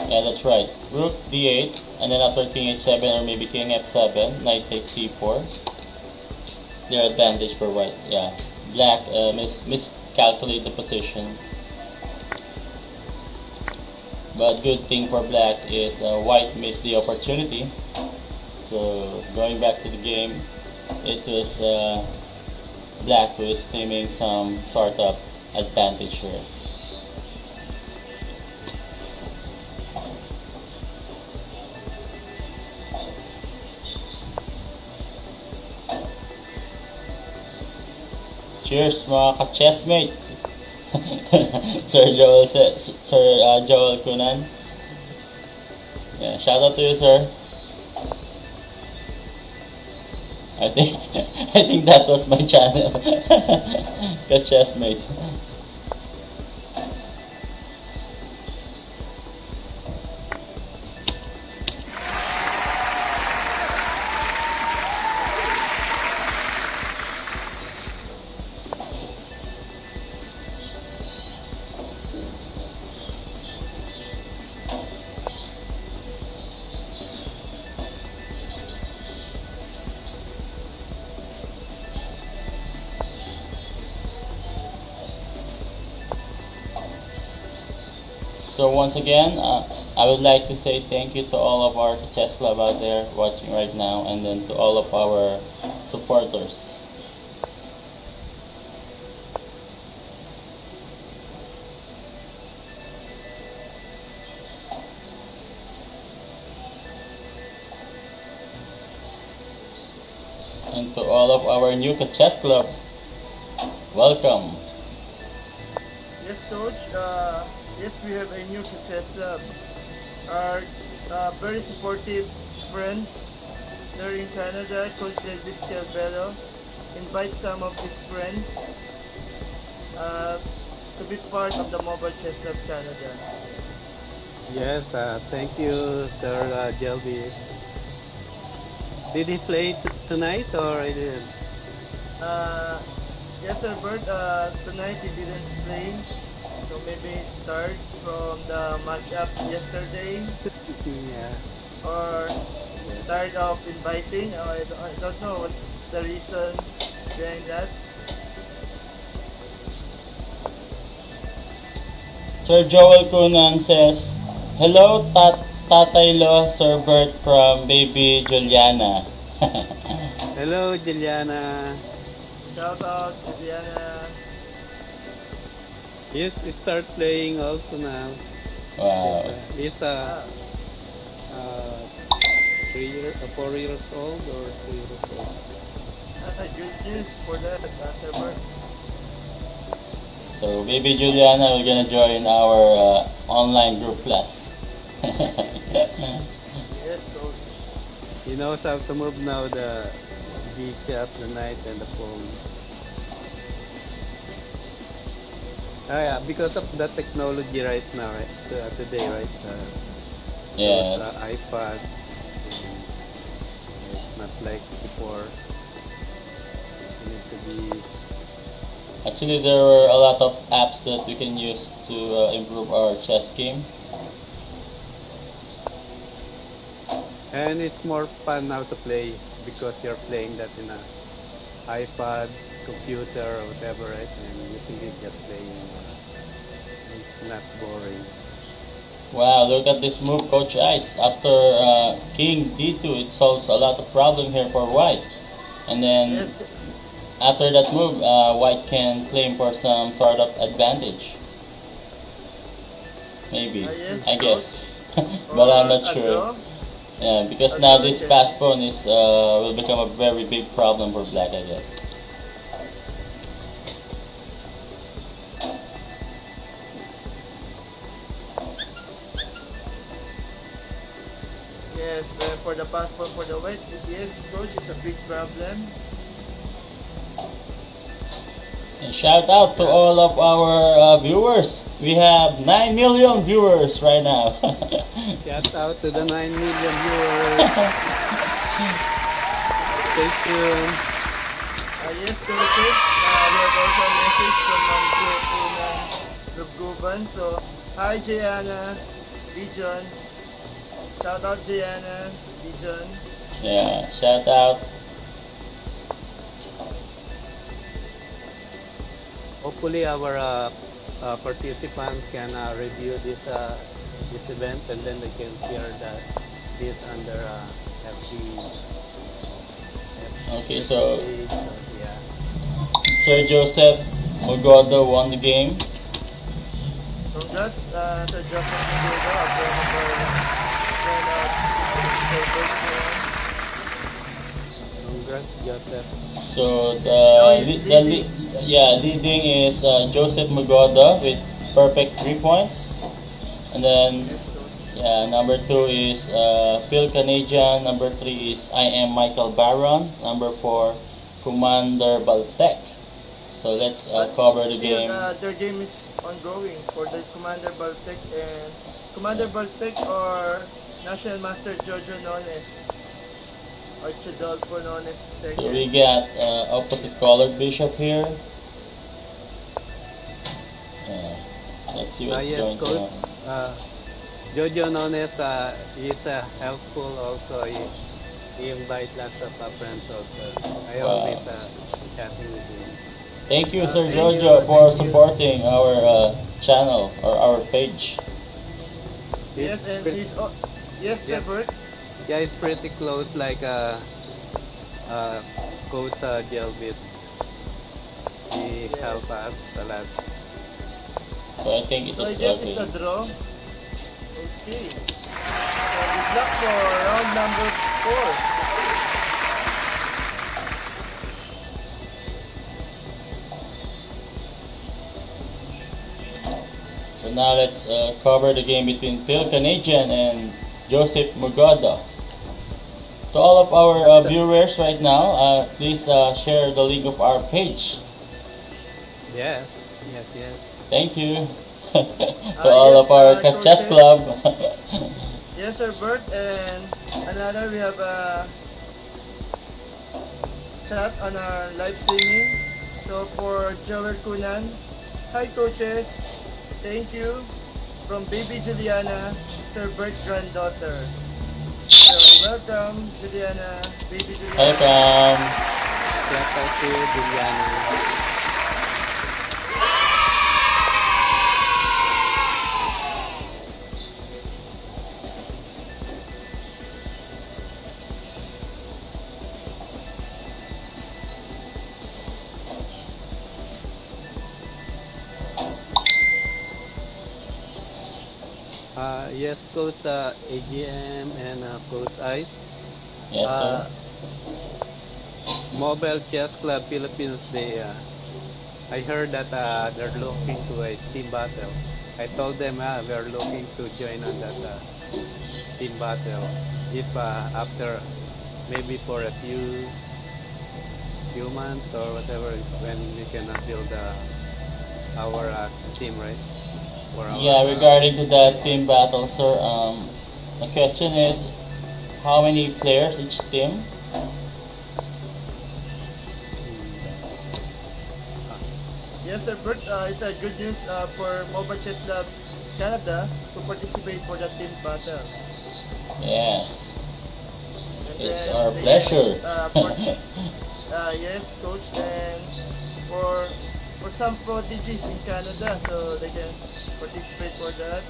Yeah, that's right. Rook d8, and then after king h7 or maybe king f7, knight takes c4. Their advantage for white. Yeah, black miscalculate the position. But good thing for black is white missed the opportunity. So going back to the game, it was black who is claiming some sort of advantage here. Cheers mga ka-chessmates! Sir Joel Kunan. Yeah, shout out to you, sir. I think I think that was my channel. Ka-chessmate. So once again, I would like to say thank you to all of our chess club out there watching right now, and then to all of our supporters. And to all of our new chess club, welcome. Yes, coach. Yes, we have a new chess club. Our very supportive friend there in Canada, Coach Elvis Calvelo, invite some of his friends uh, to be part of the Mobile Chess Club Canada. Yes, thank you, Sir Jelby. Did he play tonight or he didn't? Uh, yes, sir, Bert. Tonight he didn't play, so maybe start from the matchup yesterday, Yeah. or Yes. tired of inviting. I don't know what's the reason behind that. Sir Joel Cunan says, hello, Tatay Lo, Sir Bert from baby Juliana. Hello, Juliana. Shout out to Diana. Yes, he start playing also now. Wow. He's Ah, uh, 4 years old or 3 years old. good news for that, Sir Bert. So baby Juliana will gonna join our online group class. Yes, coach. He knows how to move now the bishop, the knight, and the pawn. Yeah, because of the technology right now, right? Today, right? Those Yes. iPad, it's not like before. You need to be, Actually, there were a lot of apps that we can use to improve our chess game. and it's more fun now to play because you're playing that in a iPad, computer, or whatever, right? And you can be just playing. It's not boring. Wow, look at this move, Coach Ice. After King D2, it solves a lot of problem here for White. And Yes, then after that move, White can claim for some sort of advantage. Maybe, yes, I coach. guess, but I'm Or not a sure. draw. Yeah, because A now draw this can. pass pawn is will become a very big problem for Black, I guess. Yes, for the passport for the white, yes, coach, it's a big problem. And shout out to all of our viewers. We have 9 million viewers right now. Shout out to the 9 million viewers. Stay tuned. Yes, coach. We have also a message from Joanna Lubguban. So, hi, Gianna, Dijon. Shout out, Gianna, Dijon. Yeah, shout out. Hopefully, our participants can review this event and then they can share this under FB. Okay, so page. So, yeah. Sir Joseph Mugodo won the game. Congrats, Sir Joseph Mendoza, a friend of Congrats, Joseph. So Now he's leading. leading is Joseph Mugodo with perfect 3 points, and then Yes, coach. yeah, number 2 is Phil Canadian. Number 3 is I am Michael Baron. Number 4, Commander Baltec. So let's But cover the still, game. their game is ongoing for the Commander Baltic and Commander Baltic or National Master Jojo Nones or Chidolfo Nones So we second. got opposite colored bishop here. Yeah. Let's see what's Yes, going coach. on. Jojo Nones is helpful also. He invites lots of friends also. I Wow. always chatting with him. Thank you, Sir Thank Jojo, you, for thank you. supporting our channel or our page. It's Yes, and pre- yes, Sir yeah, Bert. yeah, it's pretty close like Coach Jelvis. He Yes. helped us a lot. So I think it So I is guess it's a okay. draw. Okay. So good luck for round number 4. So now let's cover the game between Phil Canadian and Joseph Mugoda. To all of our viewers right now, please share the link of our page. Yes, yes, yes. Thank you to all Yes, of our chess coaches. club. Yes, Sir Bert. And another, we have a chat on our live streaming. So for Joel Kunan, hi coaches. Thank you from baby Juliana, Sir Bert's granddaughter. So welcome, Juliana, baby Juliana. Welcome. Shout out to Juliana. Yes, Coach AGM and Coach Ice. Yes, sir. Uh, Mobile Chess Club Philippines, I heard that they're looking to a team battle. I told them we're looking to join on that team battle. If after maybe for a few months or whatever, when we can build our team, right? For our Yeah, regarding to that team battle, sir, the question is how many players each team? uh, Yes, Sir Bert. It's a good news for Mobile Chess Club Canada to participate for the team battle. Yes, And it's then our they can pleasure. yes, coach, and for some prodigies in Canada, so they can participate for that,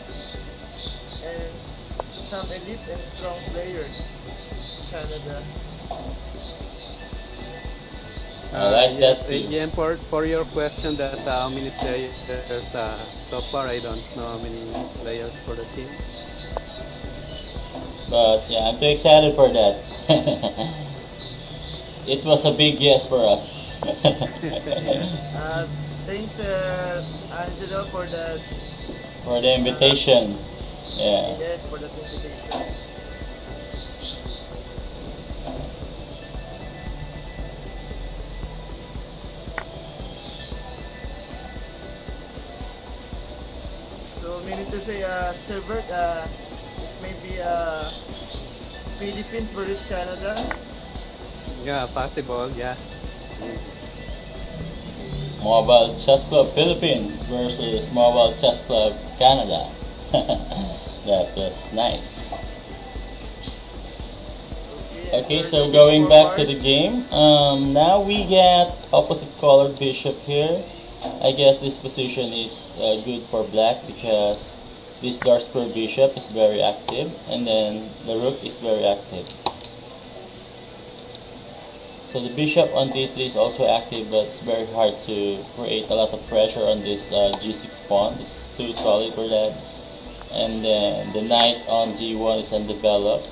and some elite and strong players in Canada. I like yes, that too. AGM, for your question that how many players so far, I don't know how many players for the team. But yeah, I'm too excited for that. It was a big yes for us. Yeah. Thanks, Angelo, for that. For the Uh, invitation. Yeah. yes, for that invitation. So, meaning to say, Stewart, it may be Philippines versus Canada. Yeah, possible. Yeah. Mm. Mobile Chess Club Philippines versus Mobile Chess Club Canada. That was nice. Okay, and Okay, we're so looking going back to forward. the game. Now we get opposite colored bishop here. I guess this position is good for black because this dark square bishop is very active and then the rook is very active. So the bishop on d3 is also active, but it's very hard to create a lot of pressure on this g6 pawn. It's too solid for that. And then the knight on d1 is undeveloped.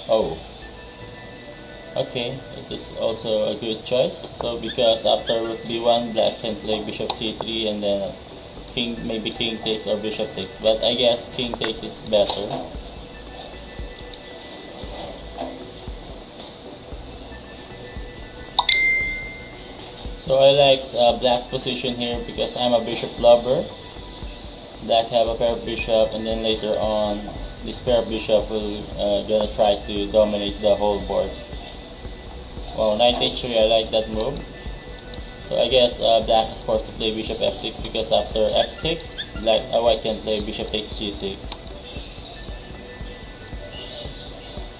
Oh, okay, it is also a good choice. So because after rook b1, black can play bishop c3 and then king, maybe king takes or bishop takes. But I guess king takes is better. So I like black's position here because I'm a bishop lover. Black have a pair of bishop and then later on this pair of bishop will gonna try to dominate the whole board. Well, knight h3, I like that move. So I guess black is forced to play bishop f6 because after f6, white can play bishop takes g6.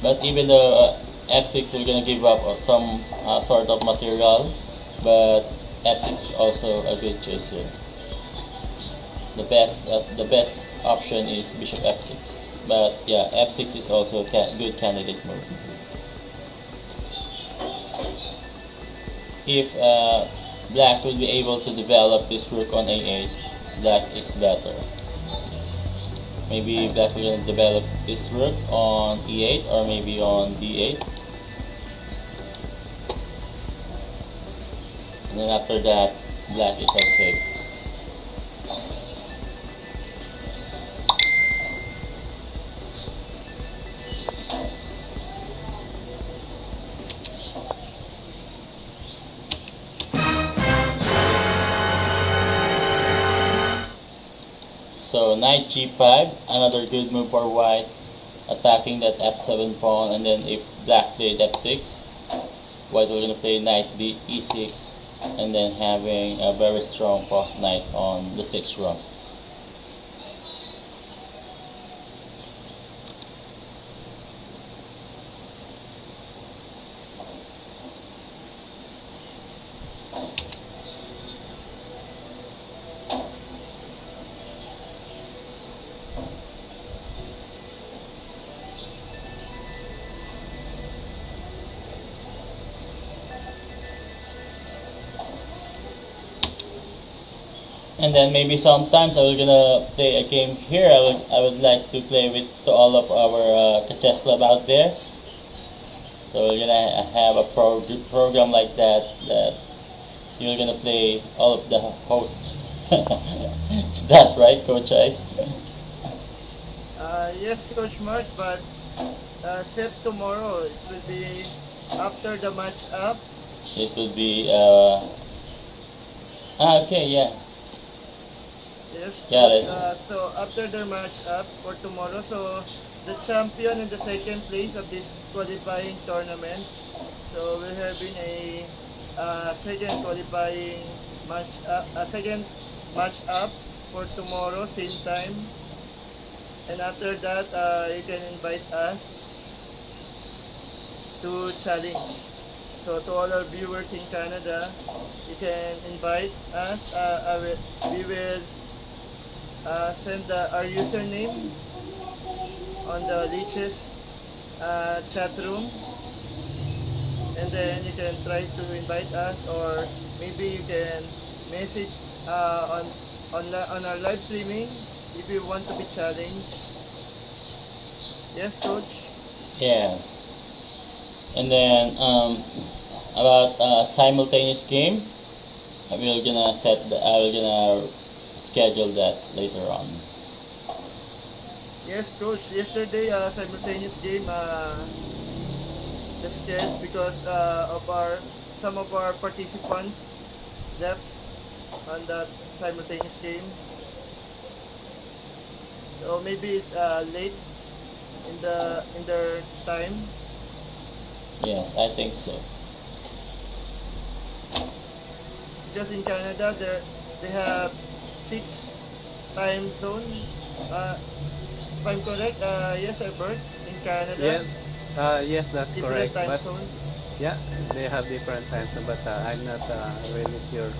But even though f6 we're gonna give up some sort of material, but f6 is also a good choice here. The best option is bishop f6. But yeah, f6 is also a good candidate move. If black will be able to develop this rook on a8, black is better. Maybe black will develop this rook on e8 or maybe on d8. And then after that, black is okay. So knight g5, another good move for white, attacking that f7 pawn, and then if black played f6, white will gonna play knight e6, and then having a very strong post knight on the 6th rank. And then maybe sometimes I will gonna play a game here. I would like to play with to all of our chess club out there. So we're gonna have a program like that you're gonna play all of the hosts. Is that right, Coach Ice? Yes, Coach Mark, but set tomorrow. It will be after the match up. It would be okay, yeah. Yes. Got it. So after their match up for tomorrow, so the champion in the second place of this qualifying tournament. So we're having a second qualifying second match up for tomorrow, same time. And after that, you can invite us to challenge. So to all our viewers in Canada, you can invite us. We will send our username on the Leeches chat room, and then you can try to invite us, or maybe you can message on our live streaming if you want to be challenged. Yes, Coach. Yes. And then about simultaneous game, I will gonna schedule that later on. Yes, Coach. Yesterday, simultaneous game just dead because of some of our participants left on that simultaneous game. So maybe it's late in their time. Yes, I think so. Because in Canada, they have 6 time zone. If I'm correct, yes, Albert, in Canada. Yes, yes, that's Different correct. time But zone. yeah, they have different times, but I'm not really sure.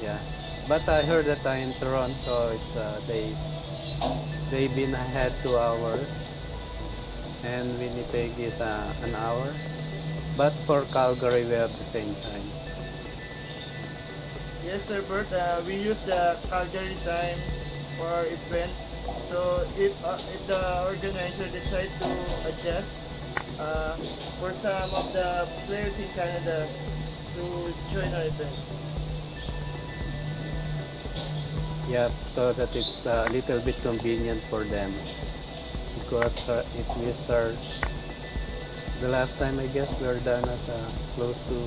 Yeah, but I heard that in Toronto, it's they've been ahead 2 hours, and Winnipeg is an hour. But for Calgary, we have the same time. Yes, Albert, we use the Calgary time for our event. So if the organizer decide to adjust for some of the players in Canada to join our event. Yeah, so that it's a little bit convenient for them because if we start the last time, I guess we were done at close to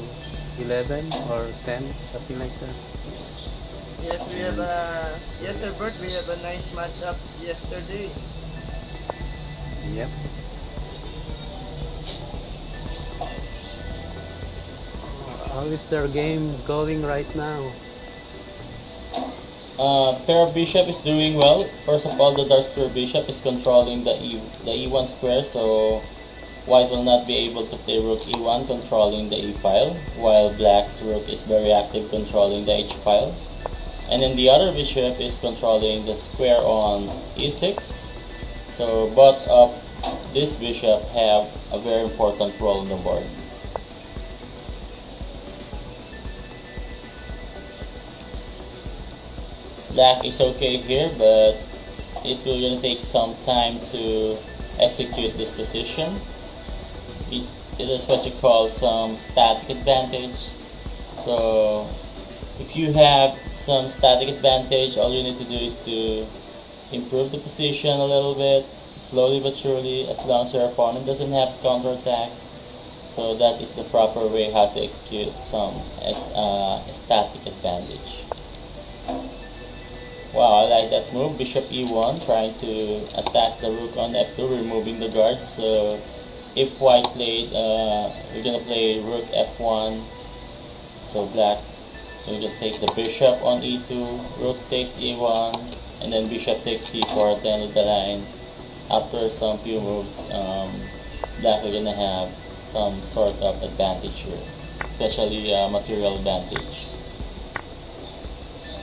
11 or 10, something like that. Yes, we have yes, Albert, we have a nice matchup yesterday. Yep. How is their game going right now? Pair of bishop is doing well. First of all, the dark square bishop is controlling the e1 square, so white will not be able to play rook e1 controlling the e file, while black's rook is very active controlling the h file. And then the other bishop is controlling the square on e6. So both of this bishop have a very important role on the board. Black is okay here, but it will gonna take some time to execute this position. It is what you call some static advantage. So if you have some static advantage, all you need to do is to improve the position a little bit, slowly but surely, as long as your opponent doesn't have counterattack. So that is the proper way how to execute some static advantage. Wow, I like that move. Bishop e1, trying to attack the rook on f2, removing the guard. So if white played, we're gonna play rook f1. So black, we're gonna take the bishop on e2, rook takes e1, and then bishop takes c4 at the end of the line. After some few moves, black are gonna have some sort of advantage here, especially material advantage.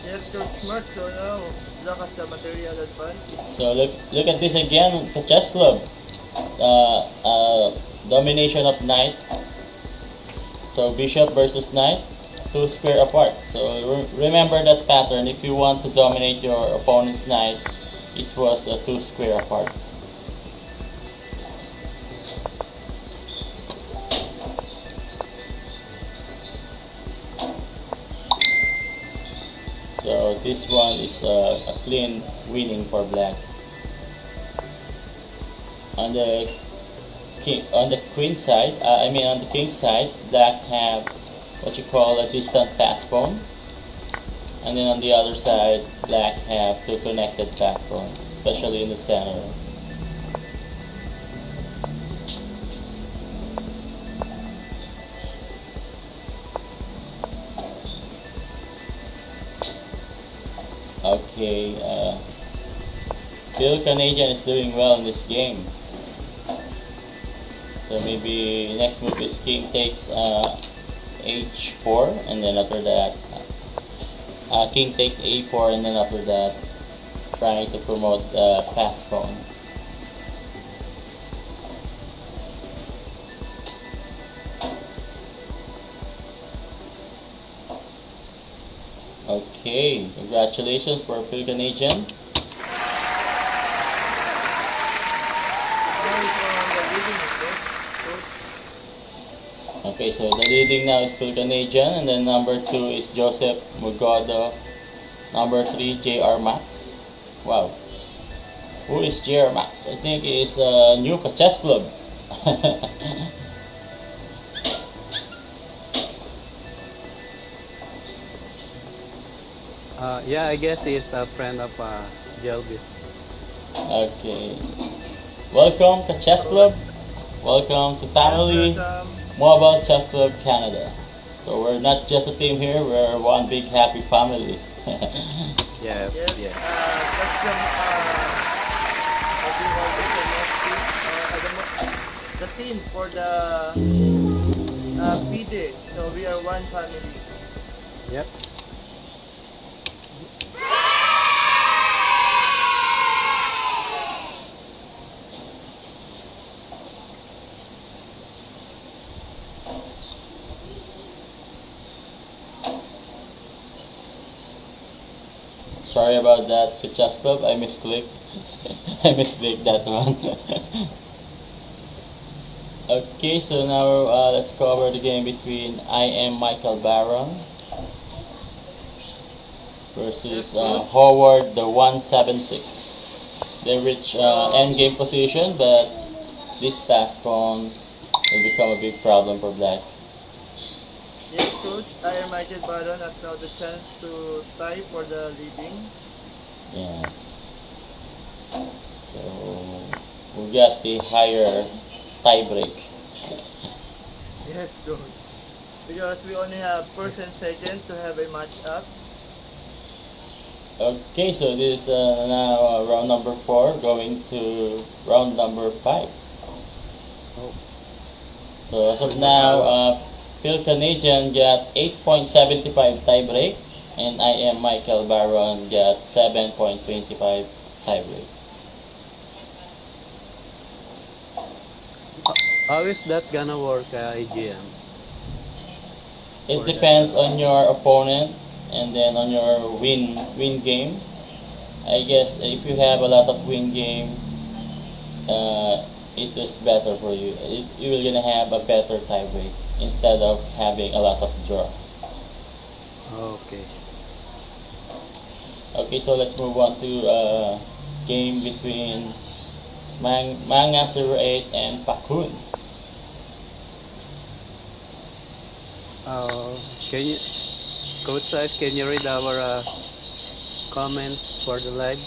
Yes, Coach Mark. So now, black has the material advantage. So look at this again, the chess club. Domination of knight. So bishop versus knight, 2 square apart. So remember that pattern. If you want to dominate your opponent's knight, it was 2 square apart. So this one is a clean winning for black. On the queen side, on the king side, black have what you call a distant pass pawn, and then on the other side, black have 2 connected pass pawn, especially in the center. Okay, Phil Canadian is doing well in this game. So maybe next move is king takes h4, and then after that, king takes a4, and then after that, trying to promote the pass pawn. Okay, congratulations for Phil Canadian. Okay, so the leading now is Phil Canadian, and then number 2 is Joseph Mugodo. Number 3, JR Max. Wow. Who is JR Max? I think he is a new chess club. Yeah, I guess he's a friend of Jelvis. Okay. Welcome to Chess Club. Welcome to family. Welcome. Mobile Chess Club Canada. So we're not just a team here, we're one big happy family. Yes, Yes, yes. that's what we call the team for the PD. So we are one family. Yep. Sorry about that, to Chess Club. I misclicked. I misclicked that one. Okay, so now let's cover the game between I am Michael Baron versus Howard the 176. They reach endgame position, but this pass pawn will become a big problem for black. Yes, coach. I am Michael Baron has now the chance to tie for the leading. Yes. So we got the higher tie break. Yes, coach. Because we only have first and second to have a match up. Okay, so this is now round number 4 going to round number 5. Oh. So as of now, Phil Canadian got 8.75 tie break, and I am Michael Baron got 7.25 tie break. How is that gonna work, AGM? It For that depends one? on your opponent and then on your win game. I guess if you have a lot of win game, uh, it is better for you. You're gonna have a better tie break instead of having a lot of draw. Okay. Okay, so let's move on to game between Manga 08 and Pakun. Can you, Coach Size, can you read our comments for the live?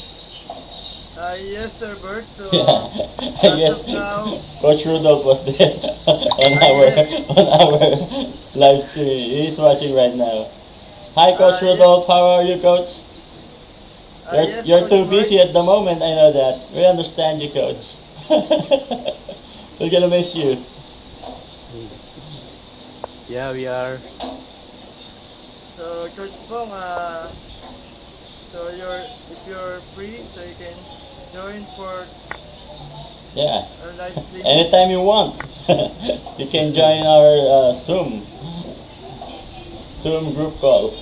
Yes, Sir Bert. Yeah, So, I as guess of now, Coach Rudolph was there on yes, our live stream. He's watching right now. Hi, Coach yes, Rudolph. How are you, Coach? yes, You're Coach too Mark. busy at the moment. I know that. We understand you, Coach. We're gonna miss you. Yeah, we are. So, Coach Pong, so if you're free, so you can join for Yeah. our live stream. Anytime you want, you can join our Zoom group call.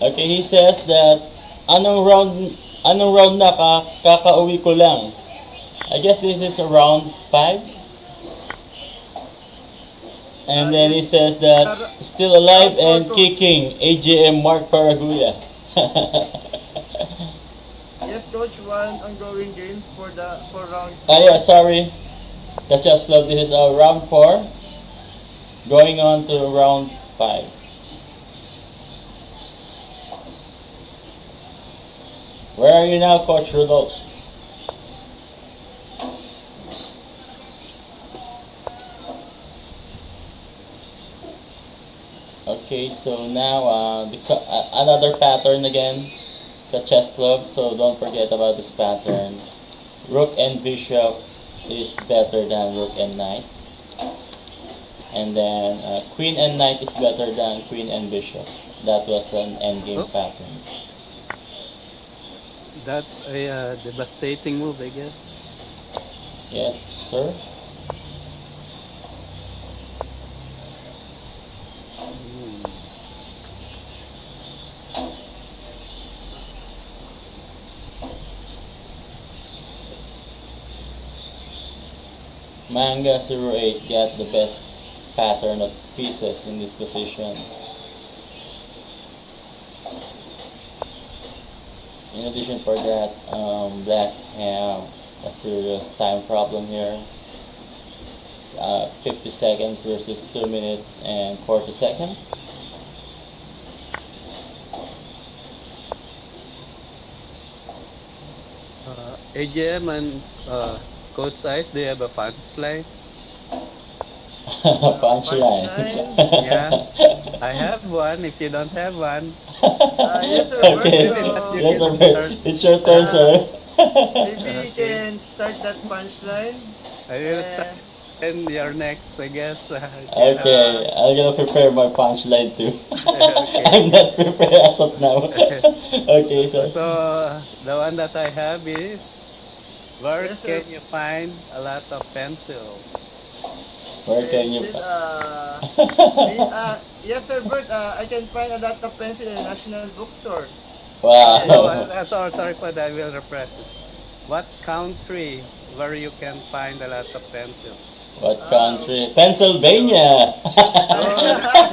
Okay, he says that anong round na kakauwi ko lang. I guess this is round 5. And then he Yes, says that still alive round four, and Coach. kicking AJM Mark Paraguya. Yes, Coach. One ongoing games for round Yeah, 4. sorry. That's just love. This is round 4. Going on to round 5. Where are you now, Coach Rudolph? Okay, so now another pattern again, the chess club. So don't forget about this pattern. Rook and bishop is better than rook and knight. And then queen and knight is better than queen and bishop. That was an endgame Oh, pattern. that's a devastating move, I guess. Yes, sir. Hmm. Manga 08 got the best pattern of pieces in this position. In addition for that, Black have a serious time problem here. 50 seconds versus 2 minutes and 40 seconds. AGM and Coach Size, do you have a punchline? Punchline. Punchline. Yeah, I have one. If you don't have one, Yes, Sir Bert. Okay, maybe that you yes, So, can sir. start. It's your turn, uh, sir. maybe you Okay, can start that punchline. I will start. And And you're next, I guess. Okay, uh, Okay, I'm gonna prepare my punchline too. okay. I'm not prepared as of now. Okay, sir. So the one that I have is, where yes, Sir. can you find a lot of pencils? Where can Is you? it yes, Sir Bert. I can find a lot of pencil in National Bookstore. No, And Wow. sorry for that. I will repress it. What country where you can find a lot of pencils? What okay. country? Pennsylvania. Oh, you know,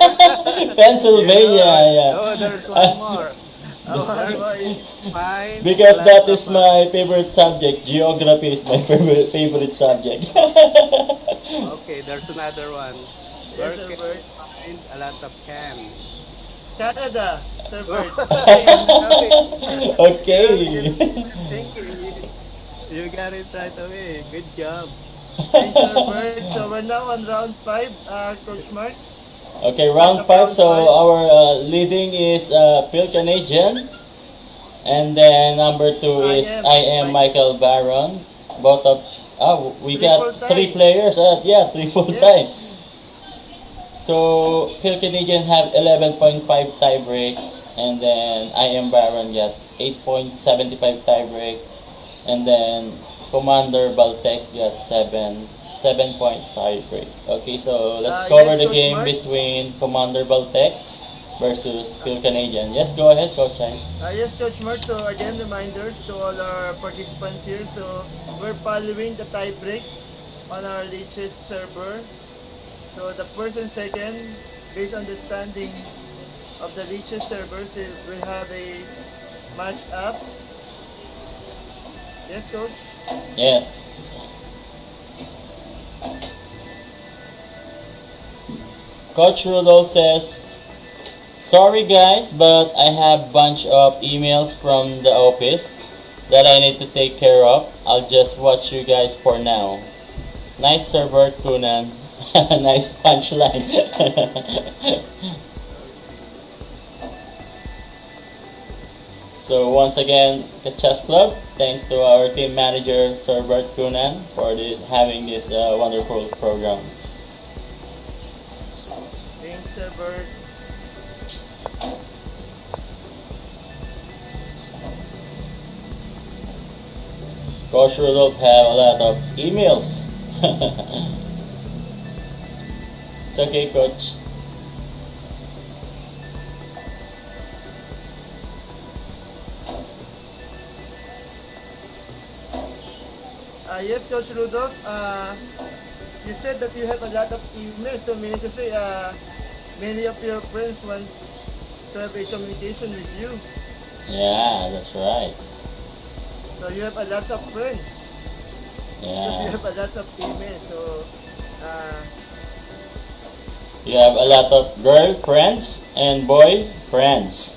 Pennsylvania, yeah. oh, there's one more. One Where more can is you find a Because lot that of is my favorite subject. Geography is my favorite subject. okay, there's another one. yes, Where Sir can Bert. you find a lot of cans? Canada, Sir Bert. Okay. Yeah, Okay. you're thinking. You got it right away. Good job. Thanks, Sir Bert. So we're now on round 5, Coach Mark. Okay, Start round of 5. round So 5. our leading is Phil Canadian. And then number 2 I is am I am Mike. Michael Baron. Both of we Triple got 3 tie. players. Yeah, 3 full Yes. time. So Phil Canadian have 11.5 tie break, and then I am Baron got 8.75 tie break, and then Commander Baltec got 7 point tie break. Okay, so let's Yes, cover the Coach game Mark. between Commander Baltec versus Phil Canadian. Yes, go ahead, Coach Hines. Yes, Coach Mark. So again, reminders to all our participants here. So we're following the tie break on our leeches server. So the first and second, based on the standing of the leeches servers, we have a match up. Yes, Coach. Yes. Coach Rudolph says, sorry guys, but I have bunch of emails from the office that I need to take care of. I'll just watch you guys for now. Nice server, Kunan. Nice punchline. So once again, the chess club, thanks to our team manager, Sir Bert Kunan, for having this wonderful program. Thanks, Bert. Coach Rudolph have a lot of emails. It's okay, Coach. Yes, Coach Rudolph. You said that you have a lot of emails, so meaning to say, many of your friends want to have a communication with you. Yeah, that's right. So you have a lot of friends. Because you Yeah. have a lot of emails. So, You have a lot of girl friends and boy friends.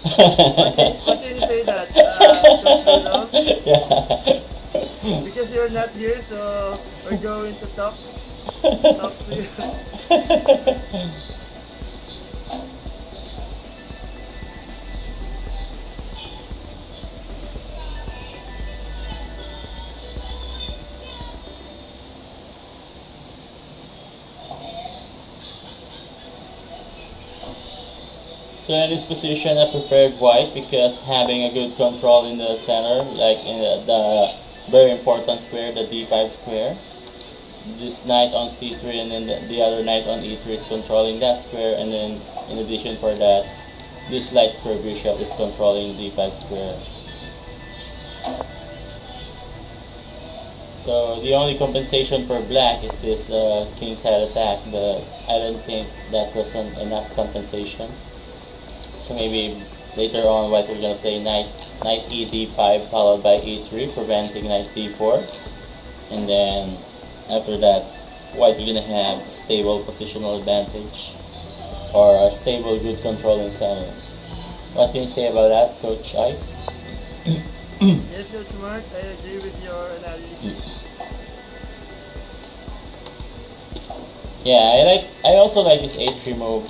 why can you say that, Coach Rudolph? Yeah. Because you're not here, so we're going to talk to you. So in this position, I prepared white because having a good control in the center, like in the very important square, the d5 square. This knight on c3 and then the other knight on e3 is controlling that square, and then in addition for that, this light square bishop is controlling d5 square. So the only compensation for black is this king side attack, but I don't think that was enough compensation. So maybe later on white we're gonna play knight e d5 followed by e3, preventing knight d4, and then after that white we're gonna have a stable positional advantage or a stable good control in center. What can you say about that, Coach Ice? Yes, Coach Mark, I agree with your analysis. Yeah, I also like this a3 move.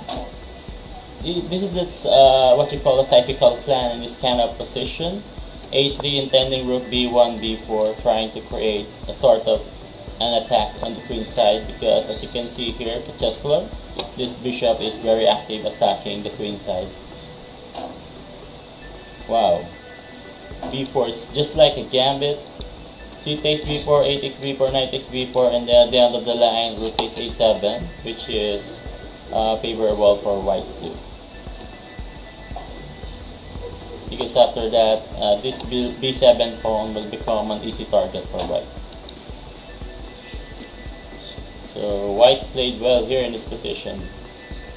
This is what you call a typical plan in this kind of position. A3 intending rook b1, b4, trying to create a sort of an attack on the queen side, because as you can see here at the chess club, this bishop is very active attacking the queen side. Wow. b4, it's just like a gambit. C takes b4, a takes b4, knight takes b4, and then at the end of the line, rook takes a7, which is favorable for white too. Because after that, this b7 pawn will become an easy target for white. So white played well here in this position.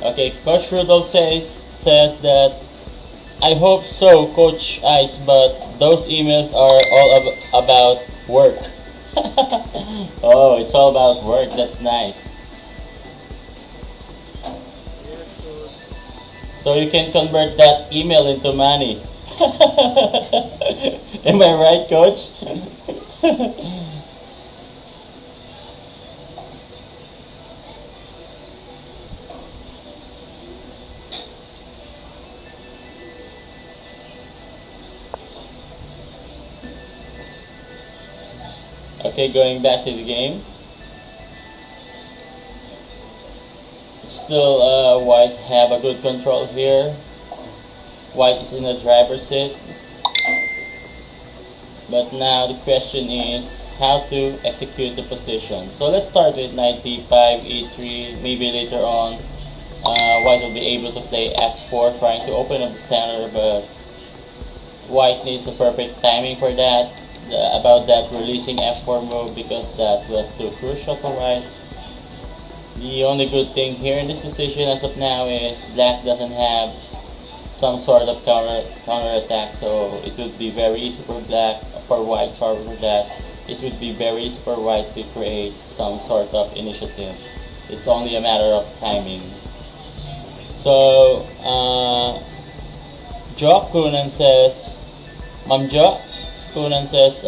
Okay, Coach Rudolph says that I hope so, Coach Ice, but those emails are all about work. Oh, it's all about work. That's nice. Yes, Coach. So you can convert that email into money. Am I right, Coach? Okay, going back to the game. Still, white have a good control here. White is in the driver's seat. But now the question is how to execute the position. So let's start with knight d5, e3, maybe later on white will be able to play f4 trying to open up the center, but white needs a perfect timing for that. About that releasing f4 move because that was too crucial for white. The only good thing here in this position as of now is black doesn't have some sort of counter attack, so it would be very easy for black for white. Sorry for that. It would be very easy for white to create some sort of initiative. It's only a matter of timing. So Jo Kunan says, Ma'am Jo, Kunan says,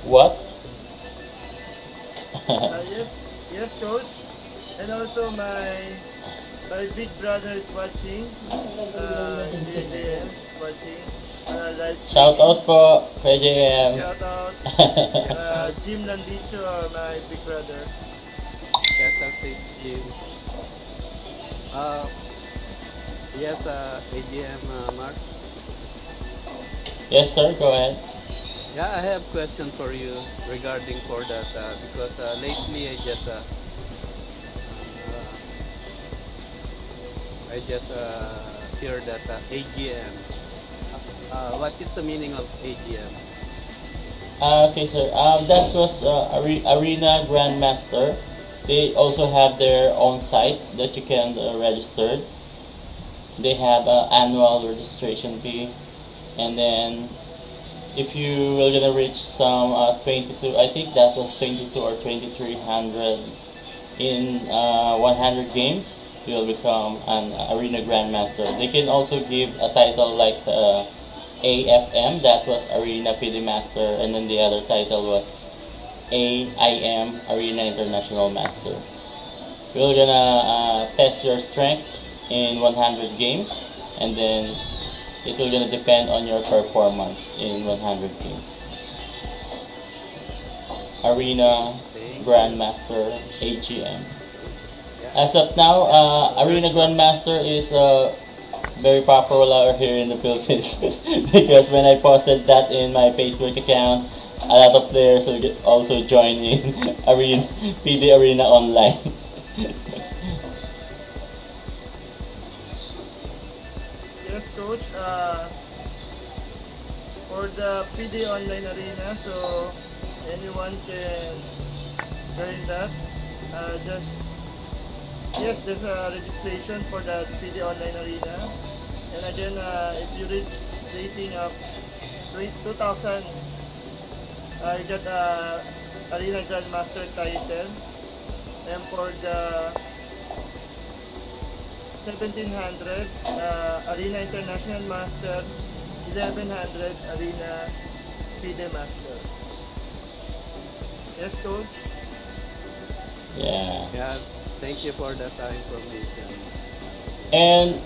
what? Yes, yes, coach. And also my big brother is watching. JJM is watching live stream. Shout out po kay JM. Shout out. Jim Landicho, my big brother. Yes, thank you. Uh, yes, AGM, Mark. Yes sir, go ahead. Yeah, I have question for you regarding for that because lately I just hear that AGM. What is the meaning of AGM? Okay sir, that was Arena Grandmaster. They also have their own site that you can register. They have an annual registration fee, and then if you will gonna reach some 22, I think that was 22 or 2300 in 100 games, you will become an arena grandmaster. They can also give a title like AFM, that was arena PD master, and then the other title was AIM, arena international master. You're gonna test your strength in 100 games, and then it will gonna depend on your performance in 100 games. Arena Grandmaster AGM. As of now, Arena Grandmaster is very popular here in the Philippines because when I posted that in my Facebook account, a lot of players will also join in Arena PD Arena Online. Yes, coach. For the PD online arena, so anyone can join that. Just yes, there's a registration for the PD online arena. And again, if you reach rating of 2000, you get arena grandmaster title. And for the 1700 arena international master, 1100 arena FIDE master. Yes, coach. Yeah. Yeah, thank you for that information. And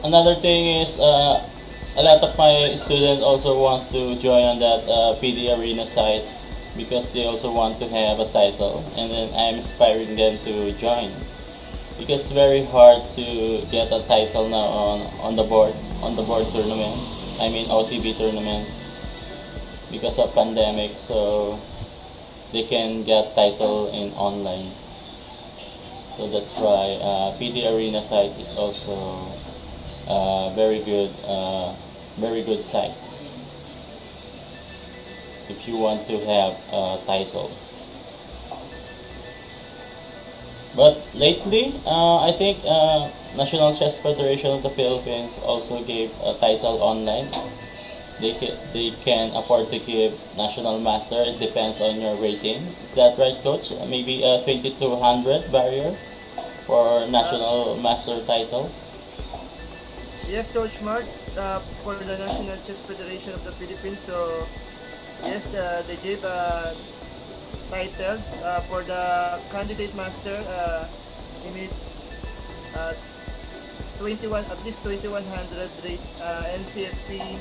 another thing is, a lot of my students also wants to join on that PD Arena site because they also want to have a title, and then I'm inspiring them to join because it's very hard to get a title now on the board tournament. I mean OTB tournament because of pandemic, so they can get title in online. So that's why PD Arena site is also very good site if you want to have a title. But lately, I think National Chess Federation of the Philippines also gave a title online. They can afford to give national master. It depends on your rating. Is that right, coach? Maybe a 2200 barrier for national master title. Yes, Coach Mark, for the National Chess Federation of the Philippines. So yes, they gave titles for the candidate master. He needs 21, at least 2100 rate NCFP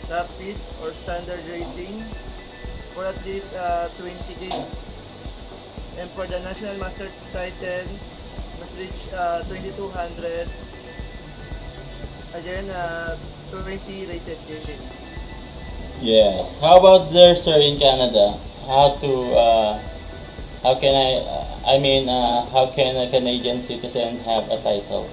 rapid or standard rating for at least 20 games. And for the national master title, must reach 2200. Again, 20 rated games. Yes. How about there, sir, in Canada? How to, how can how can a Canadian citizen have a title?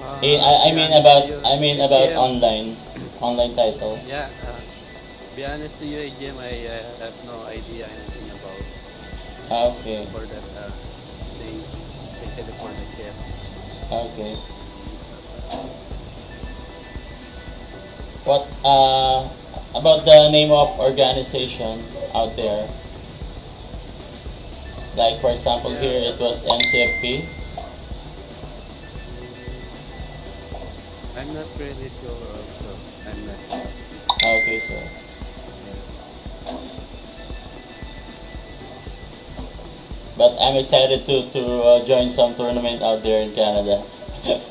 I mean about AGM, online title. yeah, be honest to you, AGM, I have no idea anything about Okay, for that thing, especially for the chef. okay. What about the name of organization out there? Like for example, Yeah, here it was NCFP. I'm not really sure also. I'm not sure. Okay, sir. But I'm excited to join some tournament out there in Canada.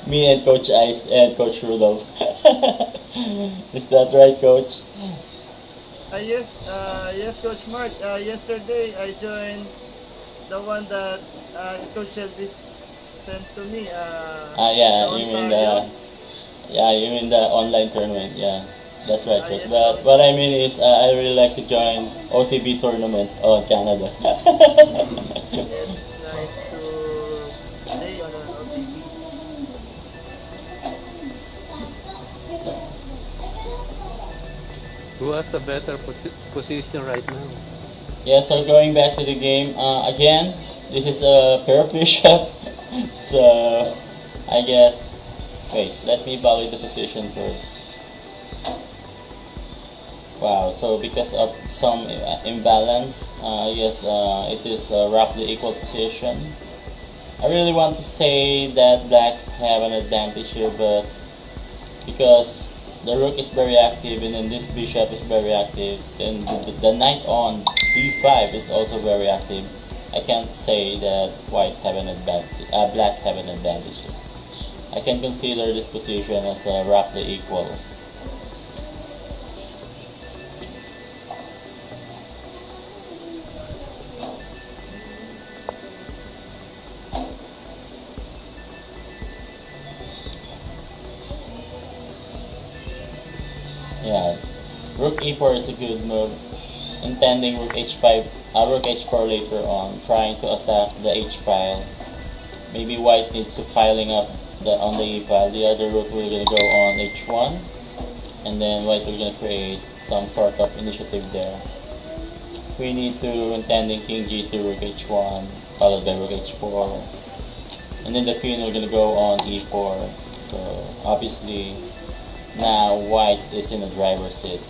Me and Coach Ice and Coach Rudolph. Is that right, Coach? Yes, Coach Mark. Yesterday I joined the one that Coach Shelby sent to me. The Yeah, Ontario. you mean the online tournament. Yeah, that's right, Coach. Yes, But what I mean is, I really like to join OTB tournament on Canada. yes, nice to play on an OTV. Who has a better position right now? Yeah, so going back to the game again, this is a pair of bishop. So I guess, wait, let me evaluate the position first. Wow, so because of some imbalance, yes, it is a roughly equal position. I really want to say that black have an advantage here, but because the rook is very active and then this bishop is very active, and the knight on d5 is also very active, I can't say that white have an advantage, black have an advantage here. I can consider this position as roughly equal. Yeah, rook e4 is a good move. Intending rook h5, rook h4 later on, trying to attack the h file. Maybe white needs to piling up on the e file. The other rook will gonna go on h1, and then white will gonna create some sort of initiative there. We need to intending king g2 rook h1, followed by rook h4, and then the queen will gonna go on e4. So obviously now white is in the driver's seat.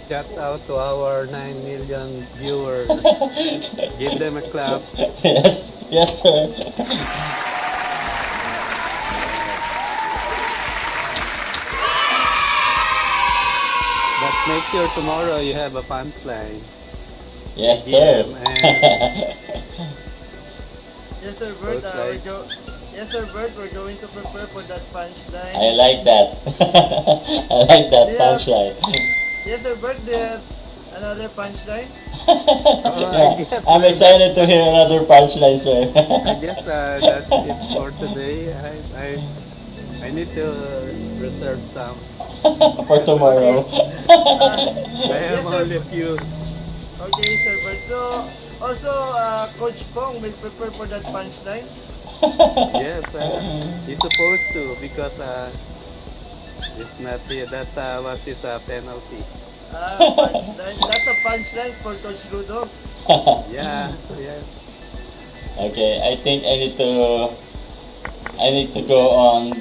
Shout out to our 9 million viewers. Give them a clap. Yes, yes, sir. But make sure tomorrow you have a punchline. Yes, AGM sir. and Yes, sir, Bert. both sides. Yes, sir, Bert. We're going to prepare for that punchline. I like that. I like that Yeah. punchline. Yes, sir, Bert. Do you have another punchline? I Yeah, guess I'm excited to hear another punchline, sir. I guess that's it for today. I need to reserve some. For tomorrow. I have Yes, sir. only a few. Okay, sir, Bert. So, also, Coach Pong will prepare for that punchline. Yes, he's supposed to because it's not here. That's what is a penalty. Punchline. That's a punchline for Coach Rudolph. Yeah, yes. Okay, I think I need to go on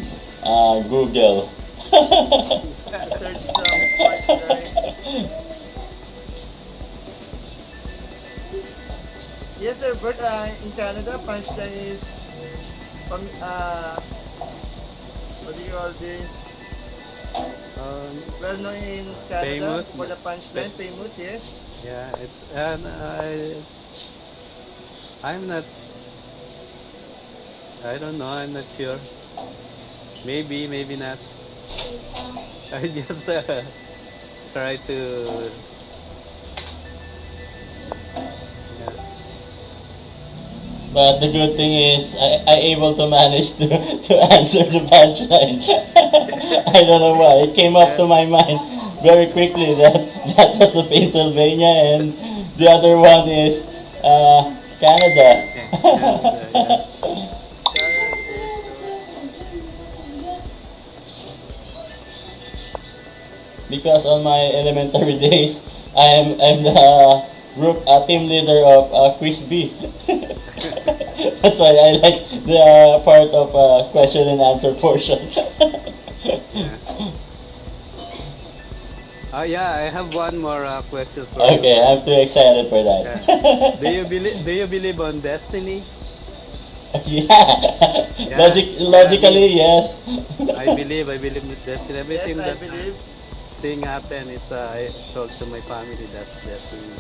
Google. Search some punchline. Yes, sir, but in Canada, punchline is, what do you call this? Well known in Canada Famous. for the punchline, famous, yes. Yeah, it's and I'm not. I don't know. I'm not sure. Maybe, maybe not. I just try to. Yeah. But the good thing is, I able to manage to answer the punchline. I don't know why. It came up to my mind very quickly that that was the Pennsylvania and the other one is Canada. Canada, yeah. Canada, yes, Because on my elementary days, I'm the group team leader of Quiz B. That's why I like the part of question and answer portion. Yeah. Yeah, I have one more question for you. Okay, I'm too excited for that. Yeah. Do you believe on destiny? Yeah. Yeah. Logically, yes. I believe in destiny. yes, Everything I that believe. thing happen is I told to my family that destiny.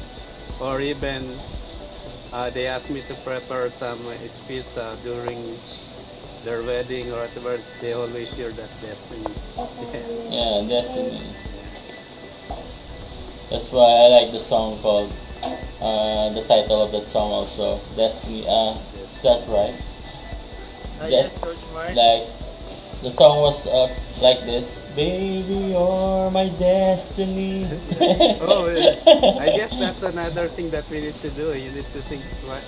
Or even they asked me to prepare some speech during their wedding or whatever. They always hear that destiny. Yeah, destiny. Yeah. That's why I like the song called the title of that song also, Destiny. Is that right? Yes, Yes. Coach Mark. Like the song was like this. Baby, you're my destiny. Oh, I guess that's another thing that we need to do. You need to sing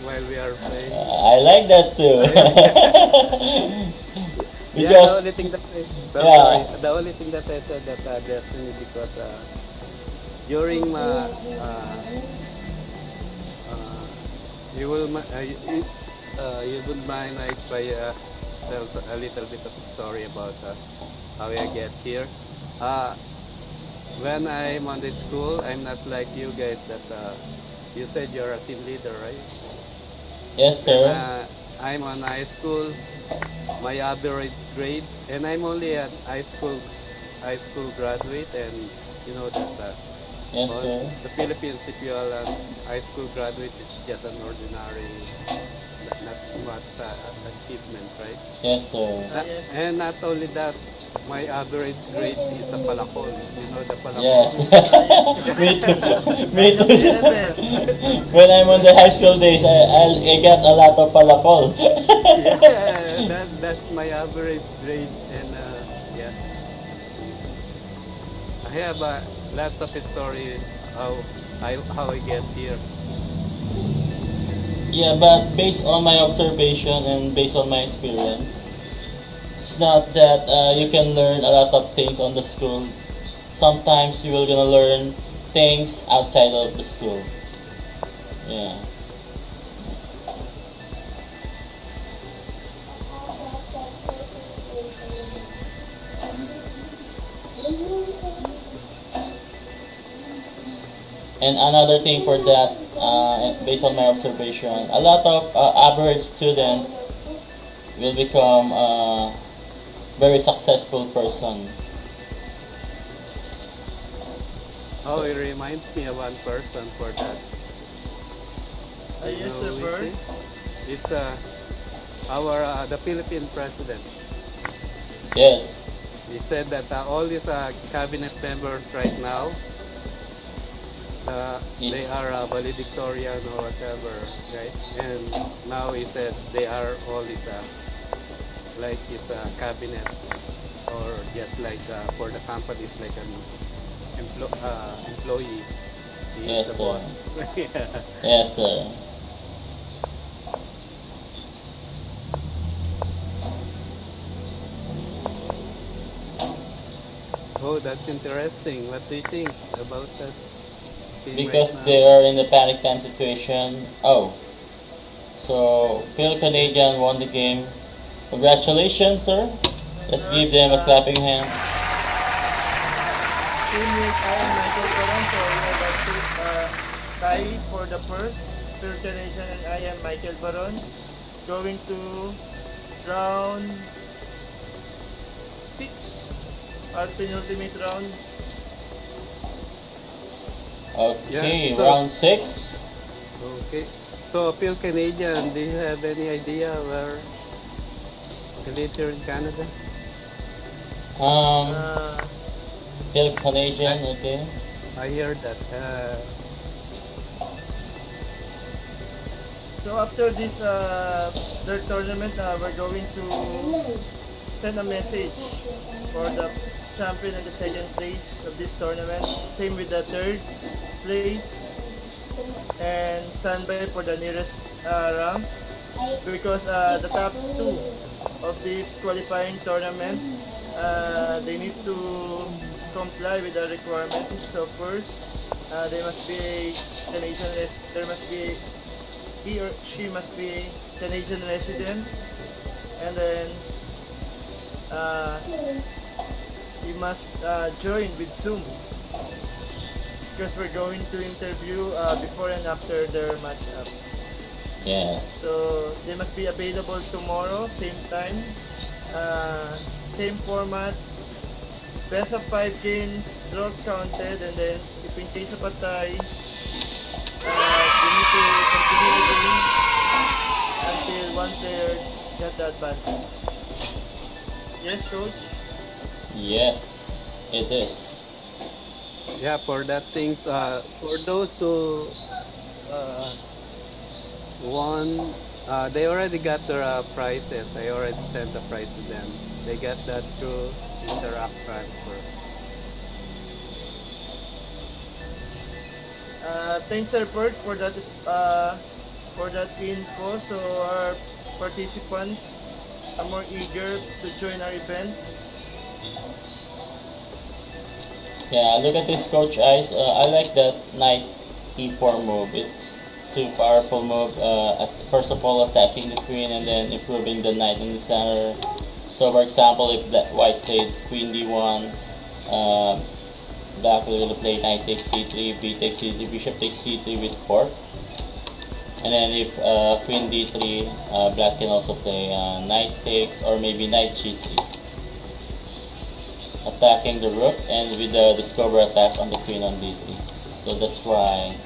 while we are playing. I like that too. Yeah, the Because only thing that I, sorry, yeah, the only thing that I said that destiny because during my uh, you will you would mind if I tell a little bit of a story about how I get here. Uh, when I'm on the school, I'm not like you guys that you said you're a team leader, right? yes When sir. I'm on high school, my average grade, and I'm only a high school graduate, and you know that Yes on sir. the Philippines, if you are a high school graduate, it's just an ordinary, not much achievement, right? Yes sir. Yes. And not only that, my average grade is a palakol. You know the Yes. palakol? Me too. Me Kind of too. level. When I'm on the high school days, I get a lot of palakol. Yeah, that's my average grade, and yeah, I have lots of story how I get here. Yeah, but based on my observation and based on my experience, it's not that you can learn a lot of things on the school. Sometimes you will gonna learn things outside of the school. Yeah. And another thing for that, based on my observation, a lot of average student will become a very successful person. Oh, it reminds me of one person for that. You Yes, know sir, who is Bert. it? It's our the Philippine president. Yes. He said that all these cabinet members right now, they Yes. are valedictorian or whatever, right? And now he said they are all his like his cabinet or just like for the companies like an employee. He is Yes, the sir. boss. Yeah. Yes, sir. Oh, that's interesting. What do you think about that team right Because now? they are in the panic time situation. Oh, so Phil Canadian won the game. Congratulations, sir. Let's give them a clapping hand. Same with I am Michael Baron, so we have a tie for the first. Phil Canadian and I am Michael Baron. Going to round 6, our penultimate round. Okay, Yeah, so- round 6. Okay. So, Phil Canadian, do you have any idea where he lives here in Canada? Um, Uh, Phil Canadian, okay. I hear that. so after this third tournament, we're going to send a message for the champion and the second place of this tournament. Same with the third place. And stand by for the nearest ramp because the top two of this qualifying tournament they need to comply with the requirements. So first, they must be a Canadian. There must be he or she must be a Canadian resident, and then uh, you must join with Zoom because we're going to interview before and after their matchup. Yes. So they must be available tomorrow, same time, same format. Best of 5 games, draw counted, and then if in case of a tie, you need to continue the game until one player got the advantage. Yes, coach. Yes, it is. Yeah, for that things, for those who won, they already got their prizes. I already sent the prize to them. They got that through Interact Transfer. Thanks, Herbert, for that info. So our participants are more eager to join our event. Yeah, look at this, Coach Ice. I like that knight e4 move. It's too powerful move. First of all, attacking the queen and then improving the knight in the center. So, for example, if that white played queen d1, black will play knight takes c3, b takes c3, bishop takes c3 with fork. And then if queen d3, black can also play knight takes or maybe knight g3. Attacking the rook and with the discover attack on the queen on d3. So that's why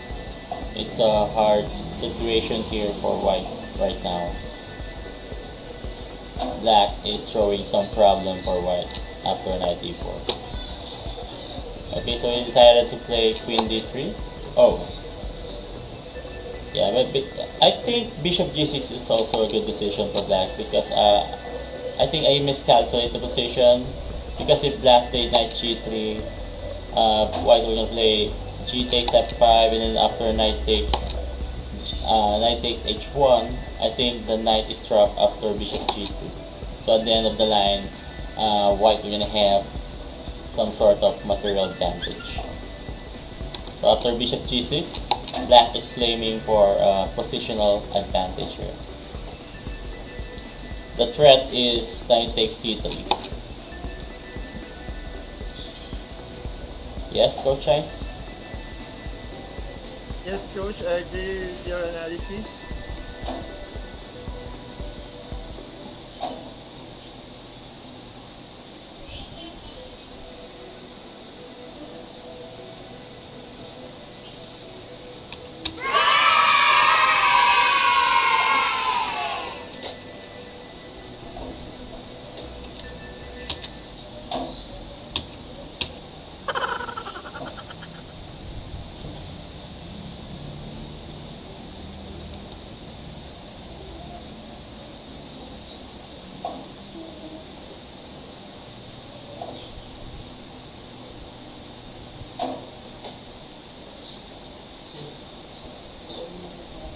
it's a hard situation here for white right now. Black is throwing some problem for white after knight e4. Okay, so he decided to play queen d3. Oh. Yeah, but I think bishop g6 is also a good decision for black because I think I miscalculated the position. Because if black played knight g3, white will gonna play g takes f5, and then after knight takes h1, I think the knight is trapped after bishop g2. So at the end of the line, white will gonna have some sort of material advantage. So after bishop g6, black is claiming for positional advantage here. The threat is knight takes c3. Yes, Coach Ice? Yes, coach, I agree with your analysis.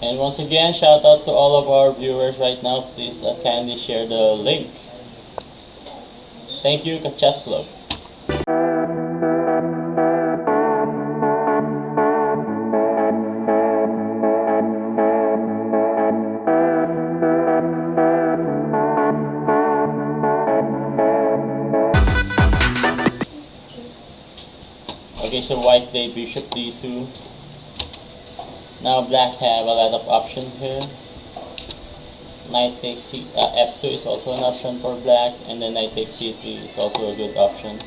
And once again, shout out to all of our viewers right now. Please kindly share the link. Thank you, Chess Club. Okay, so white played bishop d2. Now black have a lot of options here. Knight takes f2 is also an option for black, and then knight takes c3 is also a good option.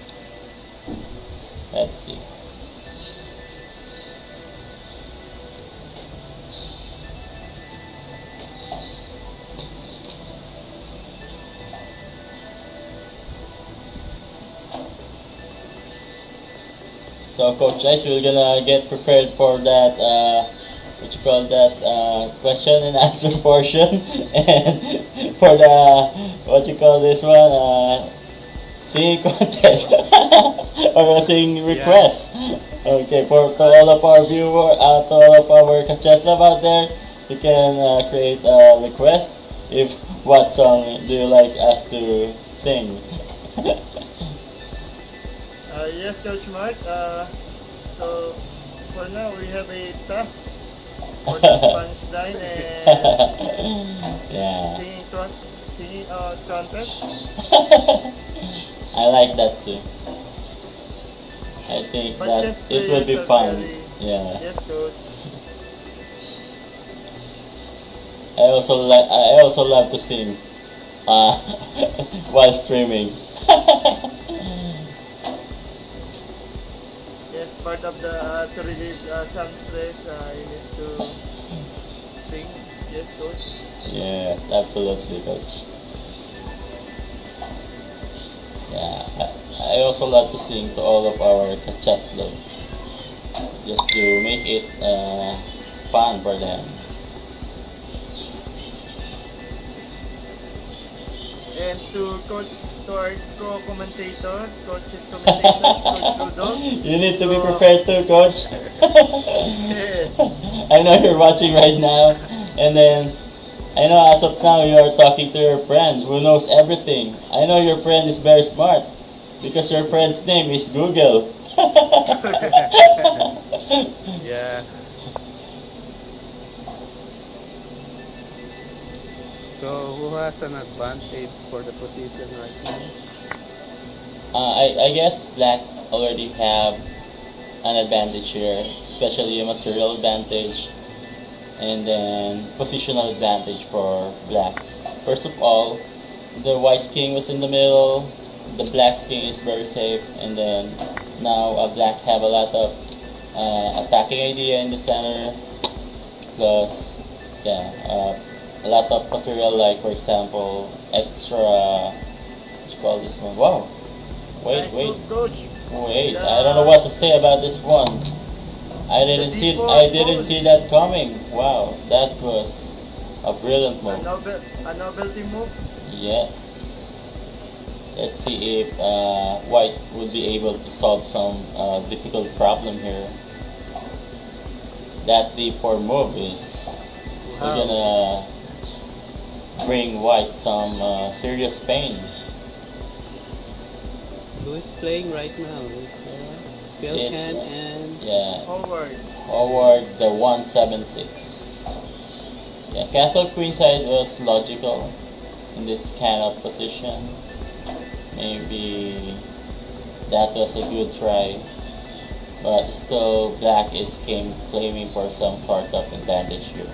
Let's see. So Coach Ice, we're gonna get prepared for that, what you call that, question and answer portion, and for the, what you call this one, singing contest, or a singing request. Okay, for to all of our viewer, to all of our chess love out there, you can create a request. If what song do you like us to sing? Yes, Coach Mark. So for now, we have a task for the punchline and Yeah, singing contest. I like that too. I think But that chess it would be players are fun. very- Yeah. Yes, Coach. I also love to sing uh, while streaming. Yes, part of the to relieve some stress, you need to sing. Yes, Coach. Yes, absolutely, coach. Yeah, I also love to sing to all of our chess club, just to make it fun for them. And to our co-commentator, Coach's commentator, Coach Rudolph. You need to be So- prepared too, coach. Yes. I know you're watching right now, and then I know as of now you are talking to your friend who knows everything. I know your friend is very smart because your friend's name is Google. Yeah. So who has an advantage for the position right now? I guess black already have an advantage here, especially a material advantage and then positional advantage for black. First of all, the white's king was in the middle, the black's king is very safe, and then now black have a lot of attacking idea in the center, plus yeah, a lot of material, like for example extra, what you call this one, wow, Nice move, Coach. wait, I don't know what to say about this one. I didn't see that coming. Wow, that was a brilliant move. A novelty move. Yes. Let's see if white would be able to solve some difficult problem here. That d4 move is gonna bring white some serious pain. Who is playing right now? Pilkan and Yeah, Forward. forward the 176. Yeah, castle queenside was logical in this kind of position. Maybe that was a good try, but still black is claiming for some sort of advantage here.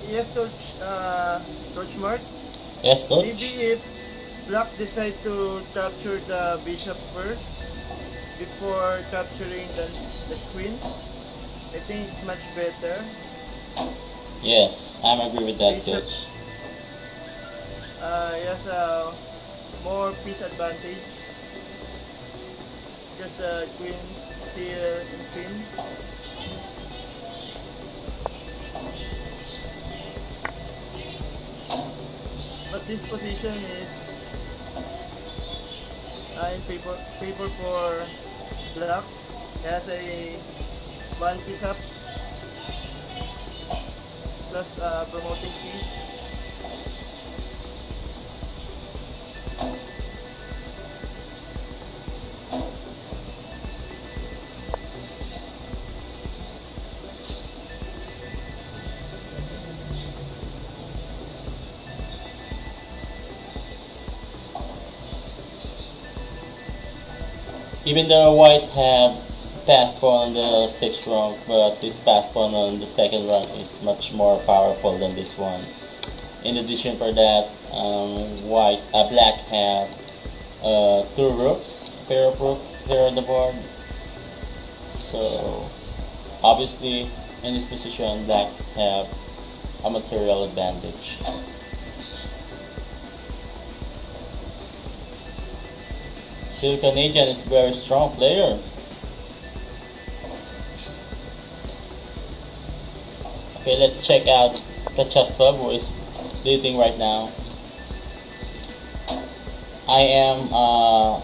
Yes, Coach. Coach Mark. Yes, coach? Maybe if Black decide to capture the bishop first before capturing the queen, I think it's much better. Yes, I'm agree with that, Bishop. coach. He has a more piece advantage because the queen still in queen. But this position is in favor for black. He has a one piece up plus promoting piece. Even though white have passed pawn on the sixth rank, but this pass pawn on the second rank is much more powerful than this one. In addition for that, black have two rooks, pair of rook here on the board. So obviously in this position, black have a material advantage. Still, Canadian is a very strong player. Okay, let's check out the chess club who is leading right now. I am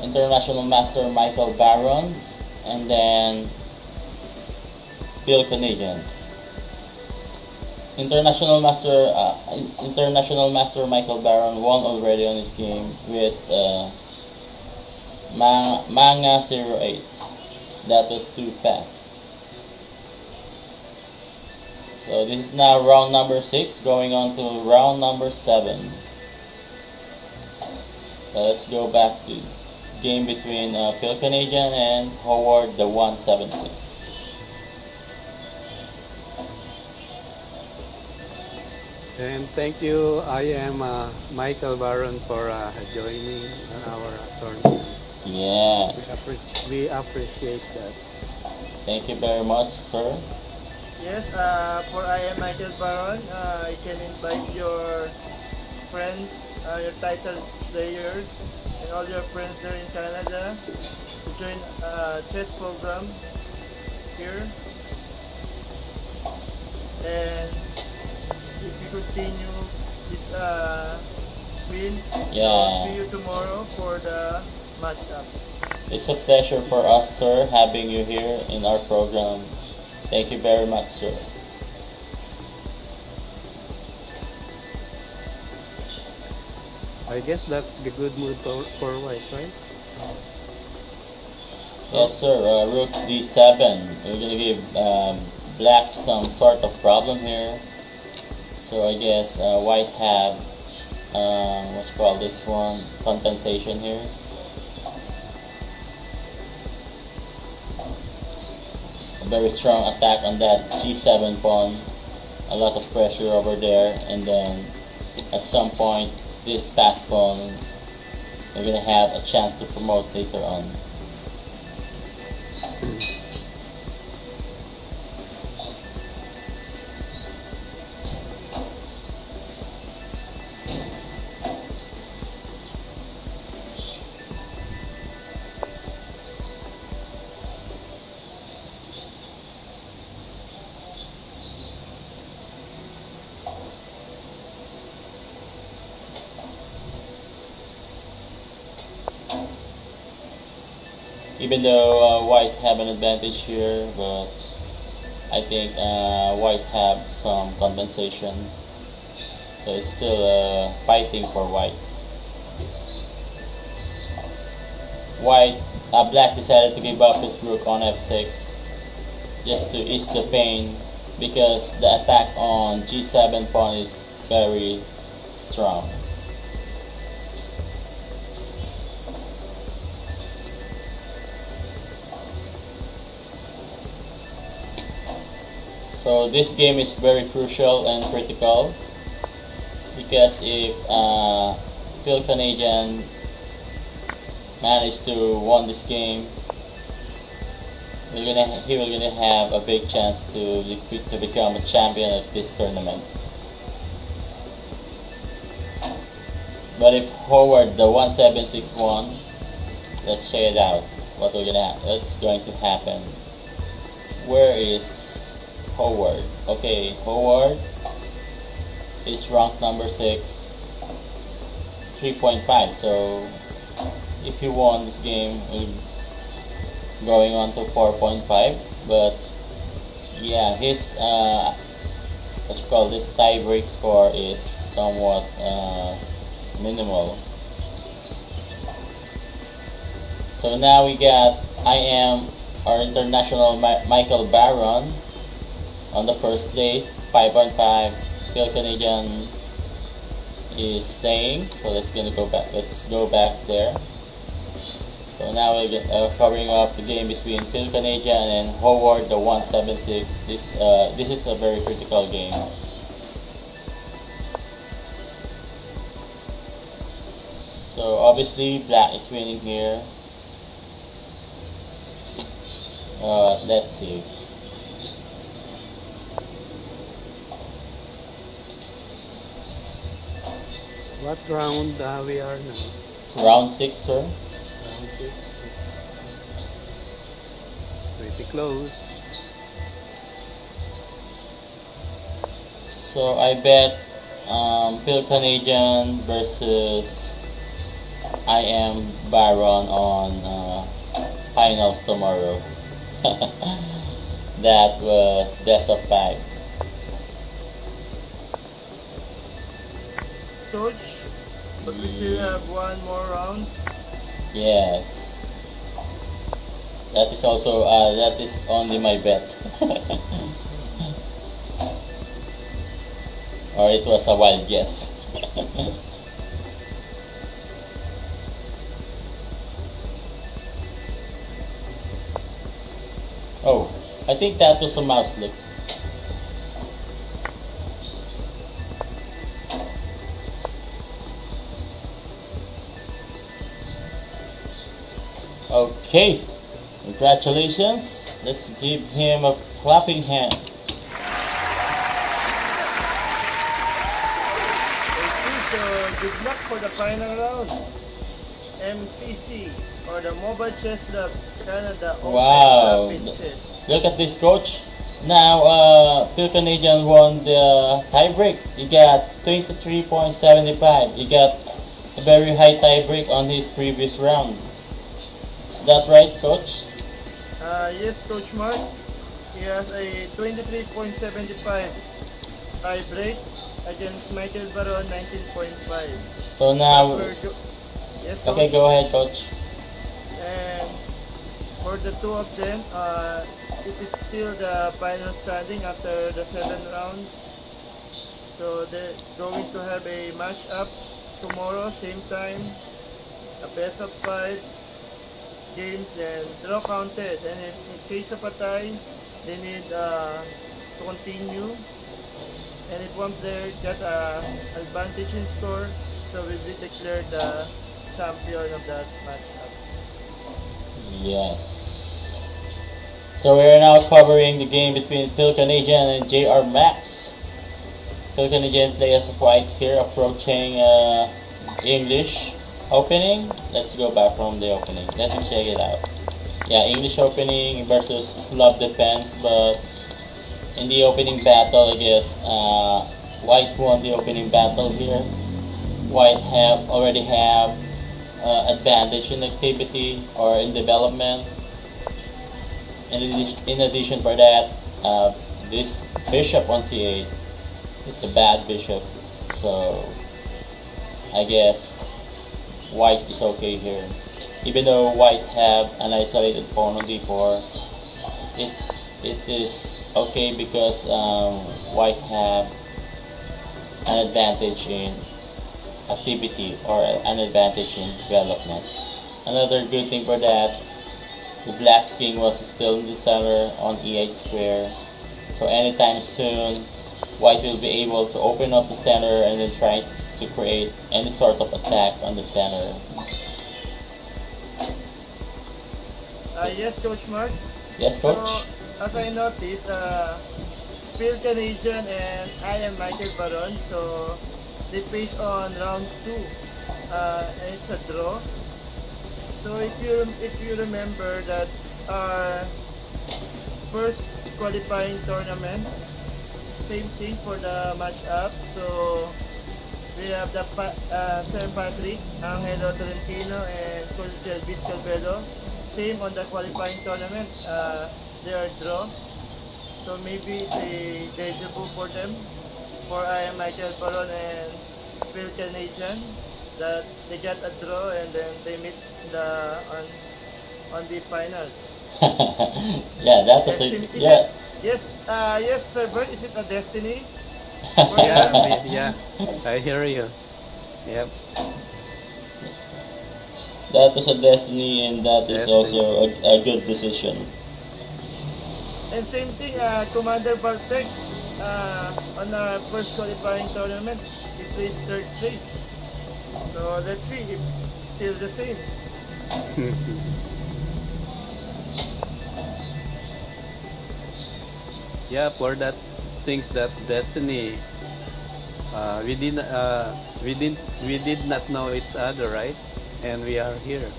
International Master Michael Baron, and then Bill Canadian. International Master Michael Baron won already on his game with Manga 08. That was too fast. So this is now round number 6, going on to round number 7. So let's go back to game between Phil Canadian and Howard the 176. And thank you. I am Michael Baron for joining our tournament. Yes. We appreciate that. Thank you very much, sir. Yes, for I am Michael Baron, you can invite your friends, your title players, and all your friends there in Canada to join chess program here. And if you continue this win, Yeah. see you tomorrow for the matchup. It's a pleasure for us, sir, having you here in our program. Thank you very much, sir. I guess that's the good mood for white, right? Yes, sir. Rook d7. We're gonna give black some sort of problem here. So I guess white have what's called this one, compensation here. A very strong attack on that g7 pawn. A lot of pressure over there, and then at some point this pass pawn we're gonna have a chance to promote later on. Even though white have an advantage here, but I think white have some compensation. So it's still fighting for white. Black decided to give up his rook on f6 just to ease the pain because the attack on g7 pawn is very strong. So this game is very crucial and critical because if Phil Canadian managed to win this game, he will gonna have a big chance to become a champion at this tournament. But if Howard the 1761, let's check it out. What's going to happen? Where is Howard? Okay, Howard is ranked number 6. 3.5. So if he won this game, we're going on to 4.5. But yeah, his what you call this tie break score is somewhat minimal. So now we got I am our international Michael Barron on the first place, 5.5. Phil Canadian is playing, so let's go back there. So now we're covering up the game between Phil Canadian and Howard the 176. This is a very critical game. So obviously black is winning here. Let's see. What round we are now? Round 6, sir. Round 6. Pretty close. So I bet Phil Canadian versus I am Baron on finals tomorrow. That was best of 5. Coach, but we still have one more round. Yes. That is also that is only my bet. Or it was a wild guess. Oh, I think that was a mouse look. Okay, congratulations. Let's give him a clapping hand. Okay, so good luck for the final round. MCC, or the Mobile Chess Club Canada Open Wow. Rapid Chess. Look at this, coach. Now, Phil Canadian won the tiebreak. He got 23.75. He got a very high tiebreak on his previous round. Is that right, coach? Yes, Coach Mark. He has a 23.75 tie break against Michael Baron 19.5. So now, Yes, Coach. okay, go ahead, coach. And for the two of them, it is still the final standing after the 7 rounds. So they're going to have a match up tomorrow, same time, a best of 5 games and draw counted. And in case of a tie, they need to continue. And if one player got a advantage in score, so will be declared the champion of that matchup. Yes. So we are now covering the game between Phil Canadian and JR Max. Phil Canadian plays white here, approaching English opening. Let's go back from the opening. Let me check it out. Yeah, English opening versus Slav defense, but in the opening battle, I guess white won the opening battle here. White already have advantage in activity or in development. In addition for that, this bishop on c8 is a bad bishop, so I guess white is okay here. Even though white have an isolated pawn on d4, it is okay because white have an advantage in activity or an advantage in development. Another good thing for that, the black's king was still in the center on e8 square, so anytime soon white will be able to open up the center and then try to create any sort of attack on the center. Yes, Coach Mark. Yes, So, coach? as I noticed, Phil Canadian and I am Michael Baron, so they face on round 2, and it's a draw. So if you remember that our first qualifying tournament, same thing for the match up. So We have Sir Patrick, Angelo Tolentino, and Coach Jelvis Calvelo. Same on the qualifying tournament. They are draw. So maybe it's a deja vu for them. For I am Michael Baron and Phil Canadian. That they get a draw and then they meet on the finals. Yeah, that was Destiny, a is it? yeah. Yes, Sir Bert, is it a destiny for Yeah, them? yeah, I hear you. Yep, That was a destiny, and that is destiny. also a good decision. And same thing, Commander Bartek, on our first qualifying tournament, he placed third place. So let's see if still the same. Yeah, for that things that destiny. We did we did not know each other, right? And we are here.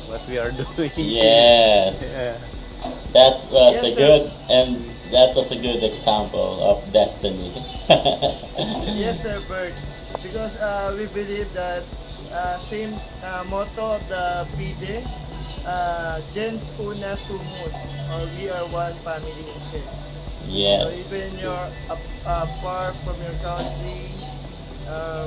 What we are doing here. Yes, Yeah. that was Yes, a sir. good, and that was a good example of destiny. Yes, Sir Bert. Because we believe that same motto of the PJ, Gens Una Sumus, or we are one family in Church. So even Yes, you're far from your country,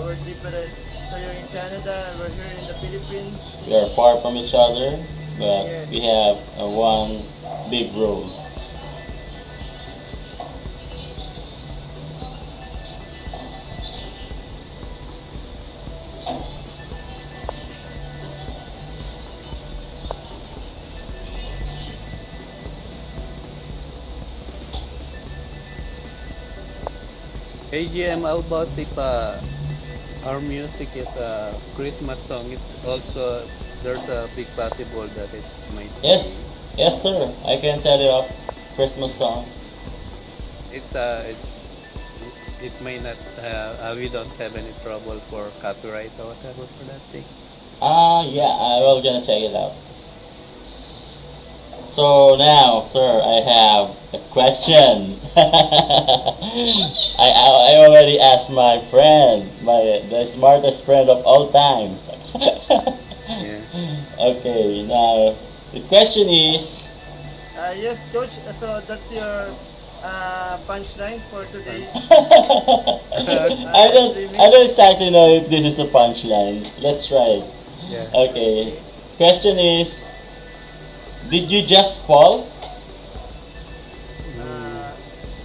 we're different. So you're in Canada and we're here in the Philippines. we are far from each other, but Yes. we have one big role. AGM, how about if our music is a Christmas song? It's also there's a big possible that it might Yes, be yes, sir. I can set it up. Christmas song. it's it may not we don't have any trouble for copyright or whatever for that thing. Yeah, I will gonna check it out. So now, sir, I have a question. I already asked my friend, the smartest friend of all time. Yeah. Okay, now the question is, Yes, Coach. So that's your punchline for today's live I streaming. don't exactly know if this is a punchline. Let's try it. Yeah. Okay. Okay. Question is, did you just fall? Mm, Uh,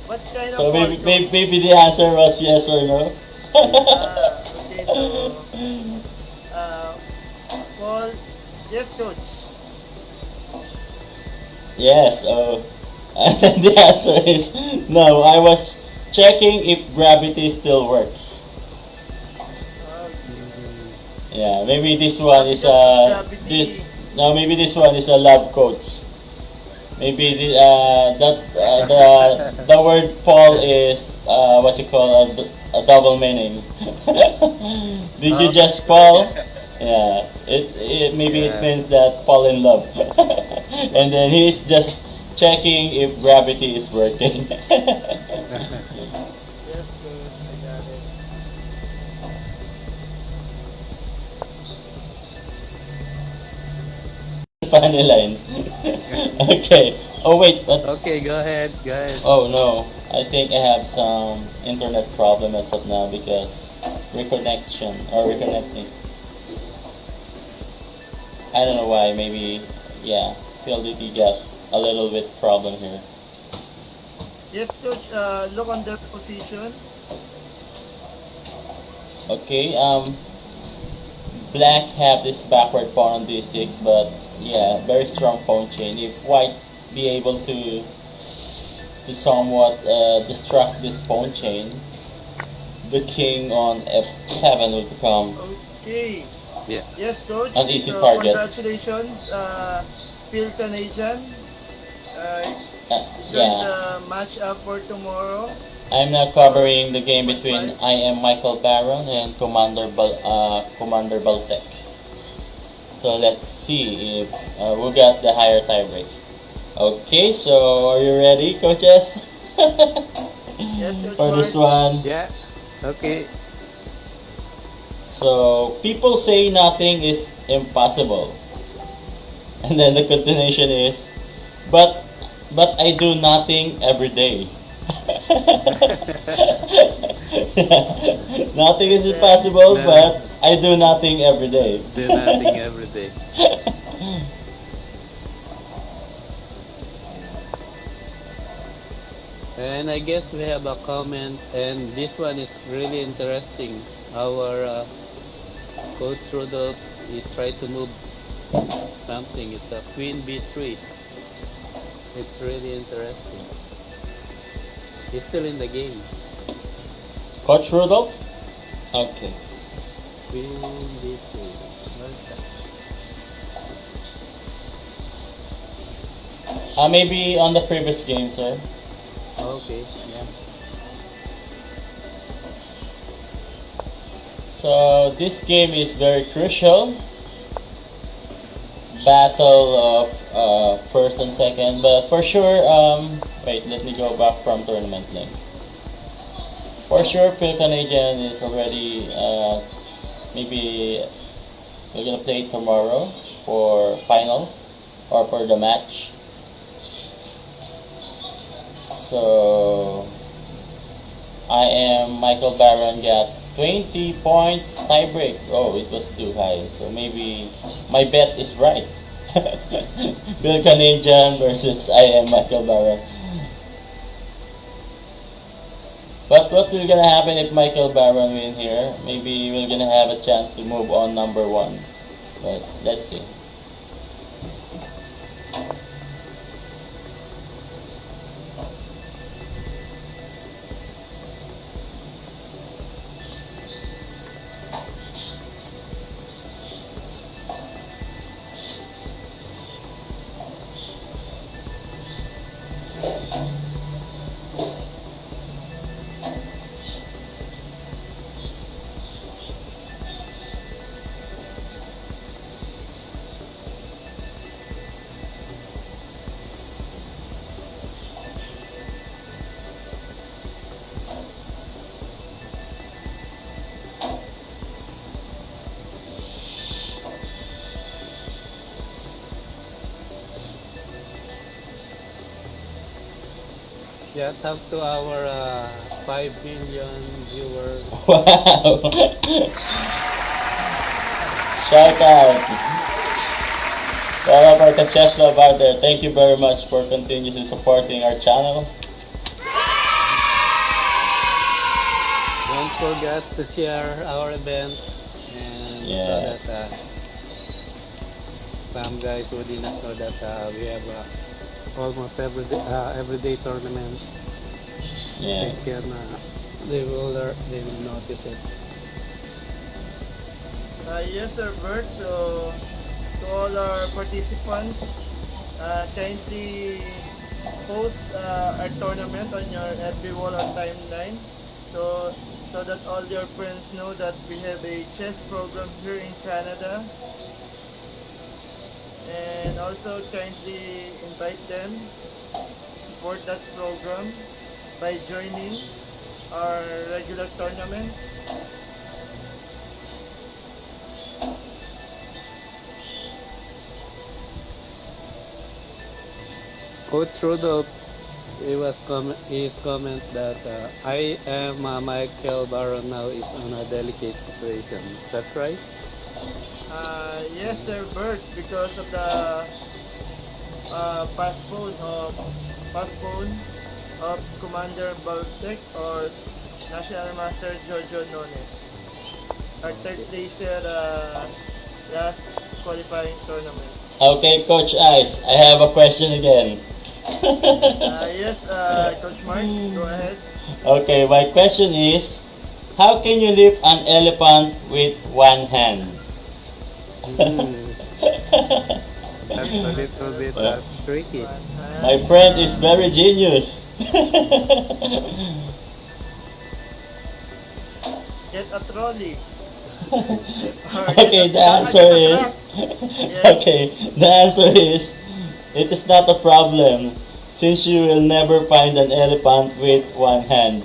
what kind of So fall, Coach? maybe the answer was yes or no. Okay. So, uh, fall. Yes, Coach. Yes. Oh, and then the answer is no. I was checking if gravity still works. Okay. mm, Yeah, maybe this one is Because gravity. no, maybe this one is a lab quotes. Maybe the word fall is what you call a double meaning. Did you okay. just fall? Yeah, it maybe it Yeah. means that fall in love, and then he's just checking if gravity is working. Yes, Coach. I got it. Funny line. Okay. Oh wait, but Okay, go ahead. Go ahead. oh no, I think I have some internet problem as of now because reconnection or reconnecting. I don't know why. Maybe yeah, PLDT got a little bit problem here. Yes, Coach. Look on their position. Okay. Black have this backward pawn on d6, but yeah, very strong pawn chain. If White be able to somewhat destruct this pawn chain, the king on f7 will become Okay. Yeah. Yes, Coach. an easy So target. congratulations, Phil Canadian. Uh, join Yeah, the match up for tomorrow. I'm now covering the game Point between five. I am Michael Baron and Commander Baltec. So let's see if we got the higher tiebreak. Okay, so are you ready, coaches? Yes, Coach For this Mark. one. Yeah. Okay. So people say nothing is impossible. And then the continuation is, but I do nothing every day. Nothing is impossible, No. but I do nothing every day. Do nothing every day. And I guess we have a comment, and this one is really interesting. Our coach Rudolph, he tried to move something. It's a queen b3. It's really interesting. He's still in the game. Coach Rudolph? Okay. Queen b3. Where's that? Maybe on the previous game, sir. Okay, yeah. So this game is very crucial. Battle of first and second, but for sure, wait, let me go back from tournament link. For sure, Phil Canadian is already, maybe we're gonna play tomorrow for finals or for the match. So I am Michael Barron, got 20 points tiebreak. Oh, it was too high. So maybe my bet is right. Bill Canadian versus I am Michael Barron. But what will gonna happen if Michael Barron win here? Maybe we're gonna have a chance to move on number one. But let's see. Shout out to our 5 million viewers. Wow! Shout out! To all of our Chess Club out there, thank you very much for continuously supporting our channel. Don't forget to share our event, and Yes. so that some guys who did not know that we have almost everyday tournament. Yes. They will notice it. Yes, sir, Bert. So, to all our participants, kindly post our tournament on your FB wall or timeline, so that all your friends know that we have a chess program here in Canada. And also kindly invite them to support that program by joining our regular tournament. Coach Rudolph, his comment that I am Michael Baron now is on a delicate situation. Is that right? Yes, sir, Bert, because of the postpone of Commander Baltic or National Master Jojo Nones. Our third placer last qualifying tournament. Okay, Coach Ice, I have a question again. Yes, Coach Mark, go ahead. Okay, my question is, how can you lift an elephant with one hand? That's a little bit tricky. My friend is very genius. Get a trolley. Okay, the answer is okay. The answer is it is not a problem since you will never find an elephant with one hand.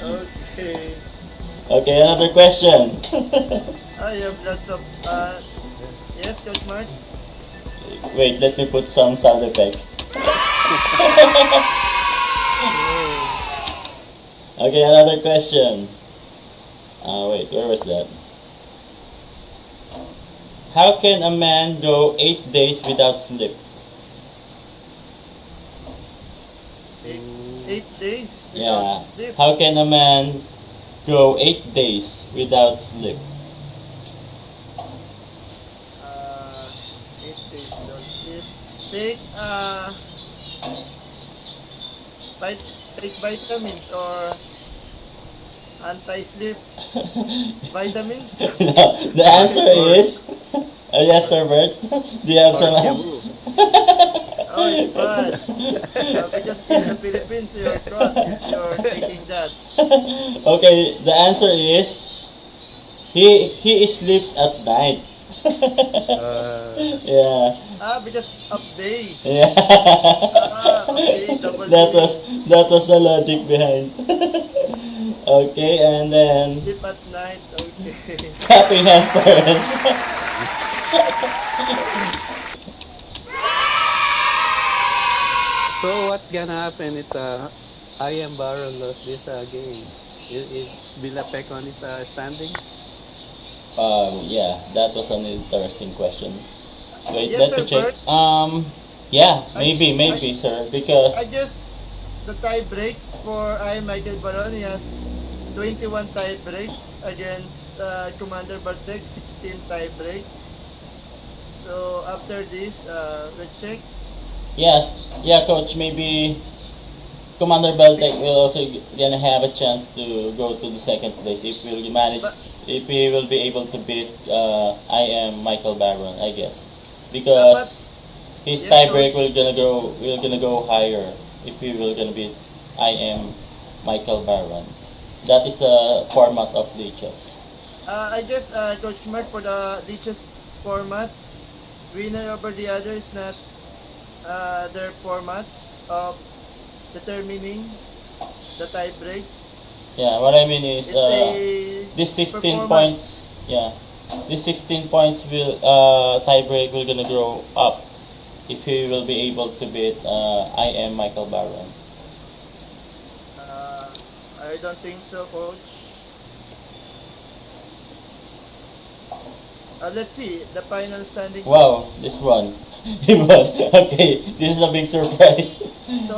Okay. Okay, another question. I have lots of, yes, Coach Mark? Wait, let me put some sound effect. Okay, another question. Wait, where was that? How can a man go 8 days without sleep? Eight, Mm, 8 days Yeah. without sleep. How can a man go 8 days without sleep? 8 days without sleep. Take, vit- take vitamins or anti-sleep vitamins. No, the answer or is yes, sir, Bert. Do you have or some? shabu. Oh, it's bad. Because in the Philippines, you're caught if you're taking that. Okay, the answer is he sleeps at night. Uh, Yeah, Because of day. yeah. Okay, double that was meaning. that was the logic behind. Okay, and then Sleep at night. Okay. clapping hands, parents. so what gonna happen if I am Barrow lost this game? It will affect on his standing? Yeah, that was an interesting question. Wait, Yes, let sir, me check. Bert. Yeah, I, I, maybe, sir, because I guess the tie break for I Michael Baron, he has 21 tie break against Commander Bartek, 16 tie break. So after this, let's check. yes, yeah, coach, maybe Commander Beltec will also gonna have a chance to go to the second place if we'll manage, But if he will be able to beat I am Michael Barron, I guess, but because his yes, tiebreak coach. will gonna go higher if he will gonna beat I am Michael Barron. That is the format of the chess. I guess Coach Mark for the Leeches format, winner over the other is not their format of determining the tie break. Yeah, what I mean is It's a this 16 performance. points. Yeah, this 16 points will tiebreak will gonna grow up if he will be able to beat I am Michael Barron. Uh, I don't think so, Coach. Let's see the final standing, Wow, Coach. this one. He won. Okay, this is a big surprise. So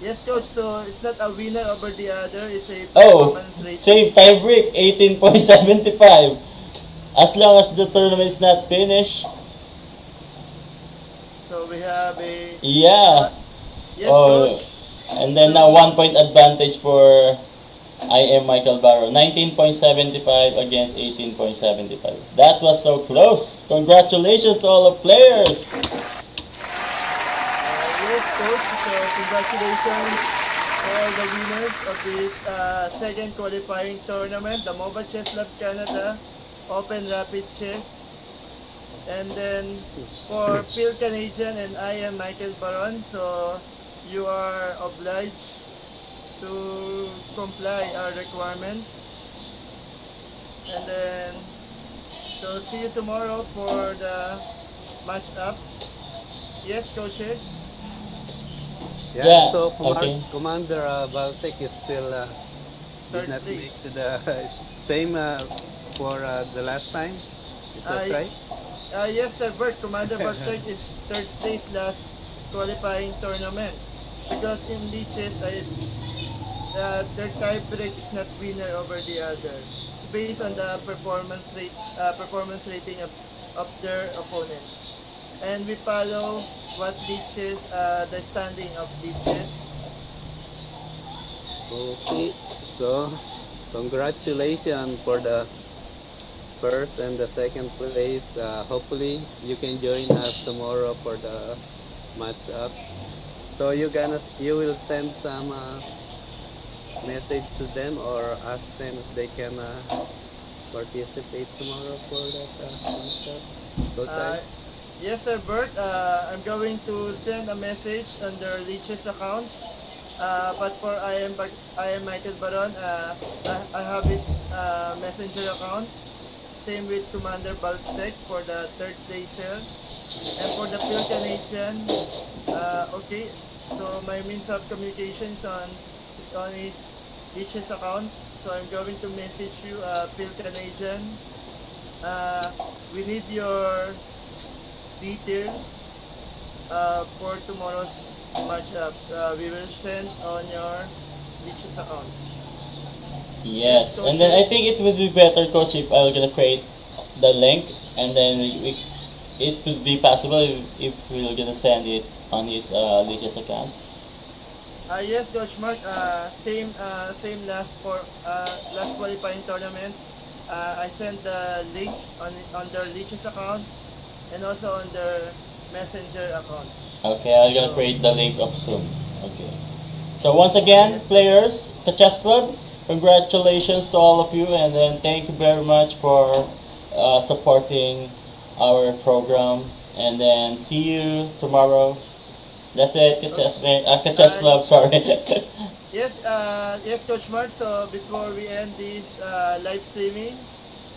yes, Coach. So it's not a winner over the other. It's a Oh, performance rating. same tiebreak, 18.75. As long as the tournament is not finished. So we have a Yeah. uh, yes, Oh, Coach. and then now So 1 point advantage for I am Michael Barrow. 19.75 against 18.75. That was so close. Congratulations to all the players. yes, Coach. So congratulations to all the winners of this second qualifying tournament, the Mobile Chess Lab Canada Open Rapid Chess. And then for Phil Canadian and I am Michael Baron, so you are obliged to comply our requirements. And then, so see you tomorrow for the match up. Yes, coaches. Yeah, Yeah, so okay. Commander Baltic is still did Third not place. make to the same for the last time. Is that I right? yes, sir, Bert. Commander Bartek is third place last qualifying tournament because in leeches their tie break is not winner over the others. It's based on the performance rating of their opponents. And we follow what leeches the standing of leeches. Okay. So congratulations for the first and the second place. Hopefully you can join us tomorrow for the match up. So you will send some message to them or ask them if they can participate tomorrow for that match up. Coach Uh, Ice? yes, sir, Bert. I'm going to send a message on their leeches account But for I am Michael Baron. I have his messenger account. Same with Commander Baltec for the third placer. And for the Phil Canadian, okay. So my means of communication is on his Leech's account. So I'm going to message you, Phil Canadian. We need your details for tomorrow's matchup. We will send on your Leech's account. Yes, and then I think it would be better, coach, if I'm gonna create the link, and then it would be possible if we're gonna send it on his Lich's account. Yes, Coach Mark. Same last qualifying tournament. I sent the link on their Leech's account and also on their Messenger account. Okay, I'm gonna So, create the link up soon. Okay. So once again, yes. players, the chess club, congratulations to all of you, and then thank you very much for supporting our program. And then see you tomorrow. That's it, Okay. Chess Uh, Club. Sorry. yes, Coach Mark. So before we end this live streaming,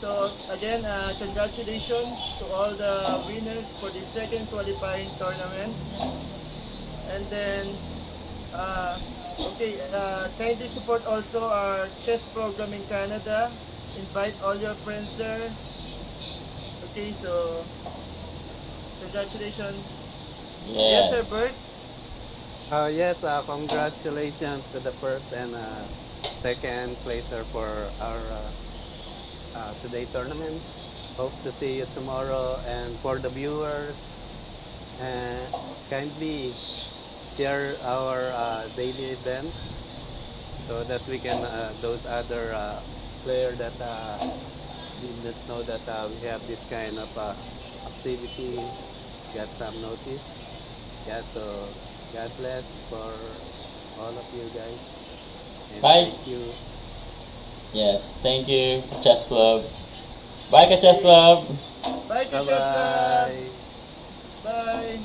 so again, congratulations to all the winners for the second qualifying tournament. And then, uh, okay, kindly support also our chess program in Canada. Invite all your friends there. Okay, so congratulations. Yes, sir, Yes. Bert. Yes, congratulations to the first and second placer for our today tournament. Hope to see you tomorrow. And for the viewers, uh, kindly share our daily event so that we can those other players that did not know that we have this kind of activity get some notice. Yeah, so God bless for all of you guys and Bye. thank you. Yes. Thank you, Chess Club. Bye, Chess Okay. Club. Bye, Bye Chess Club. bye. Bye.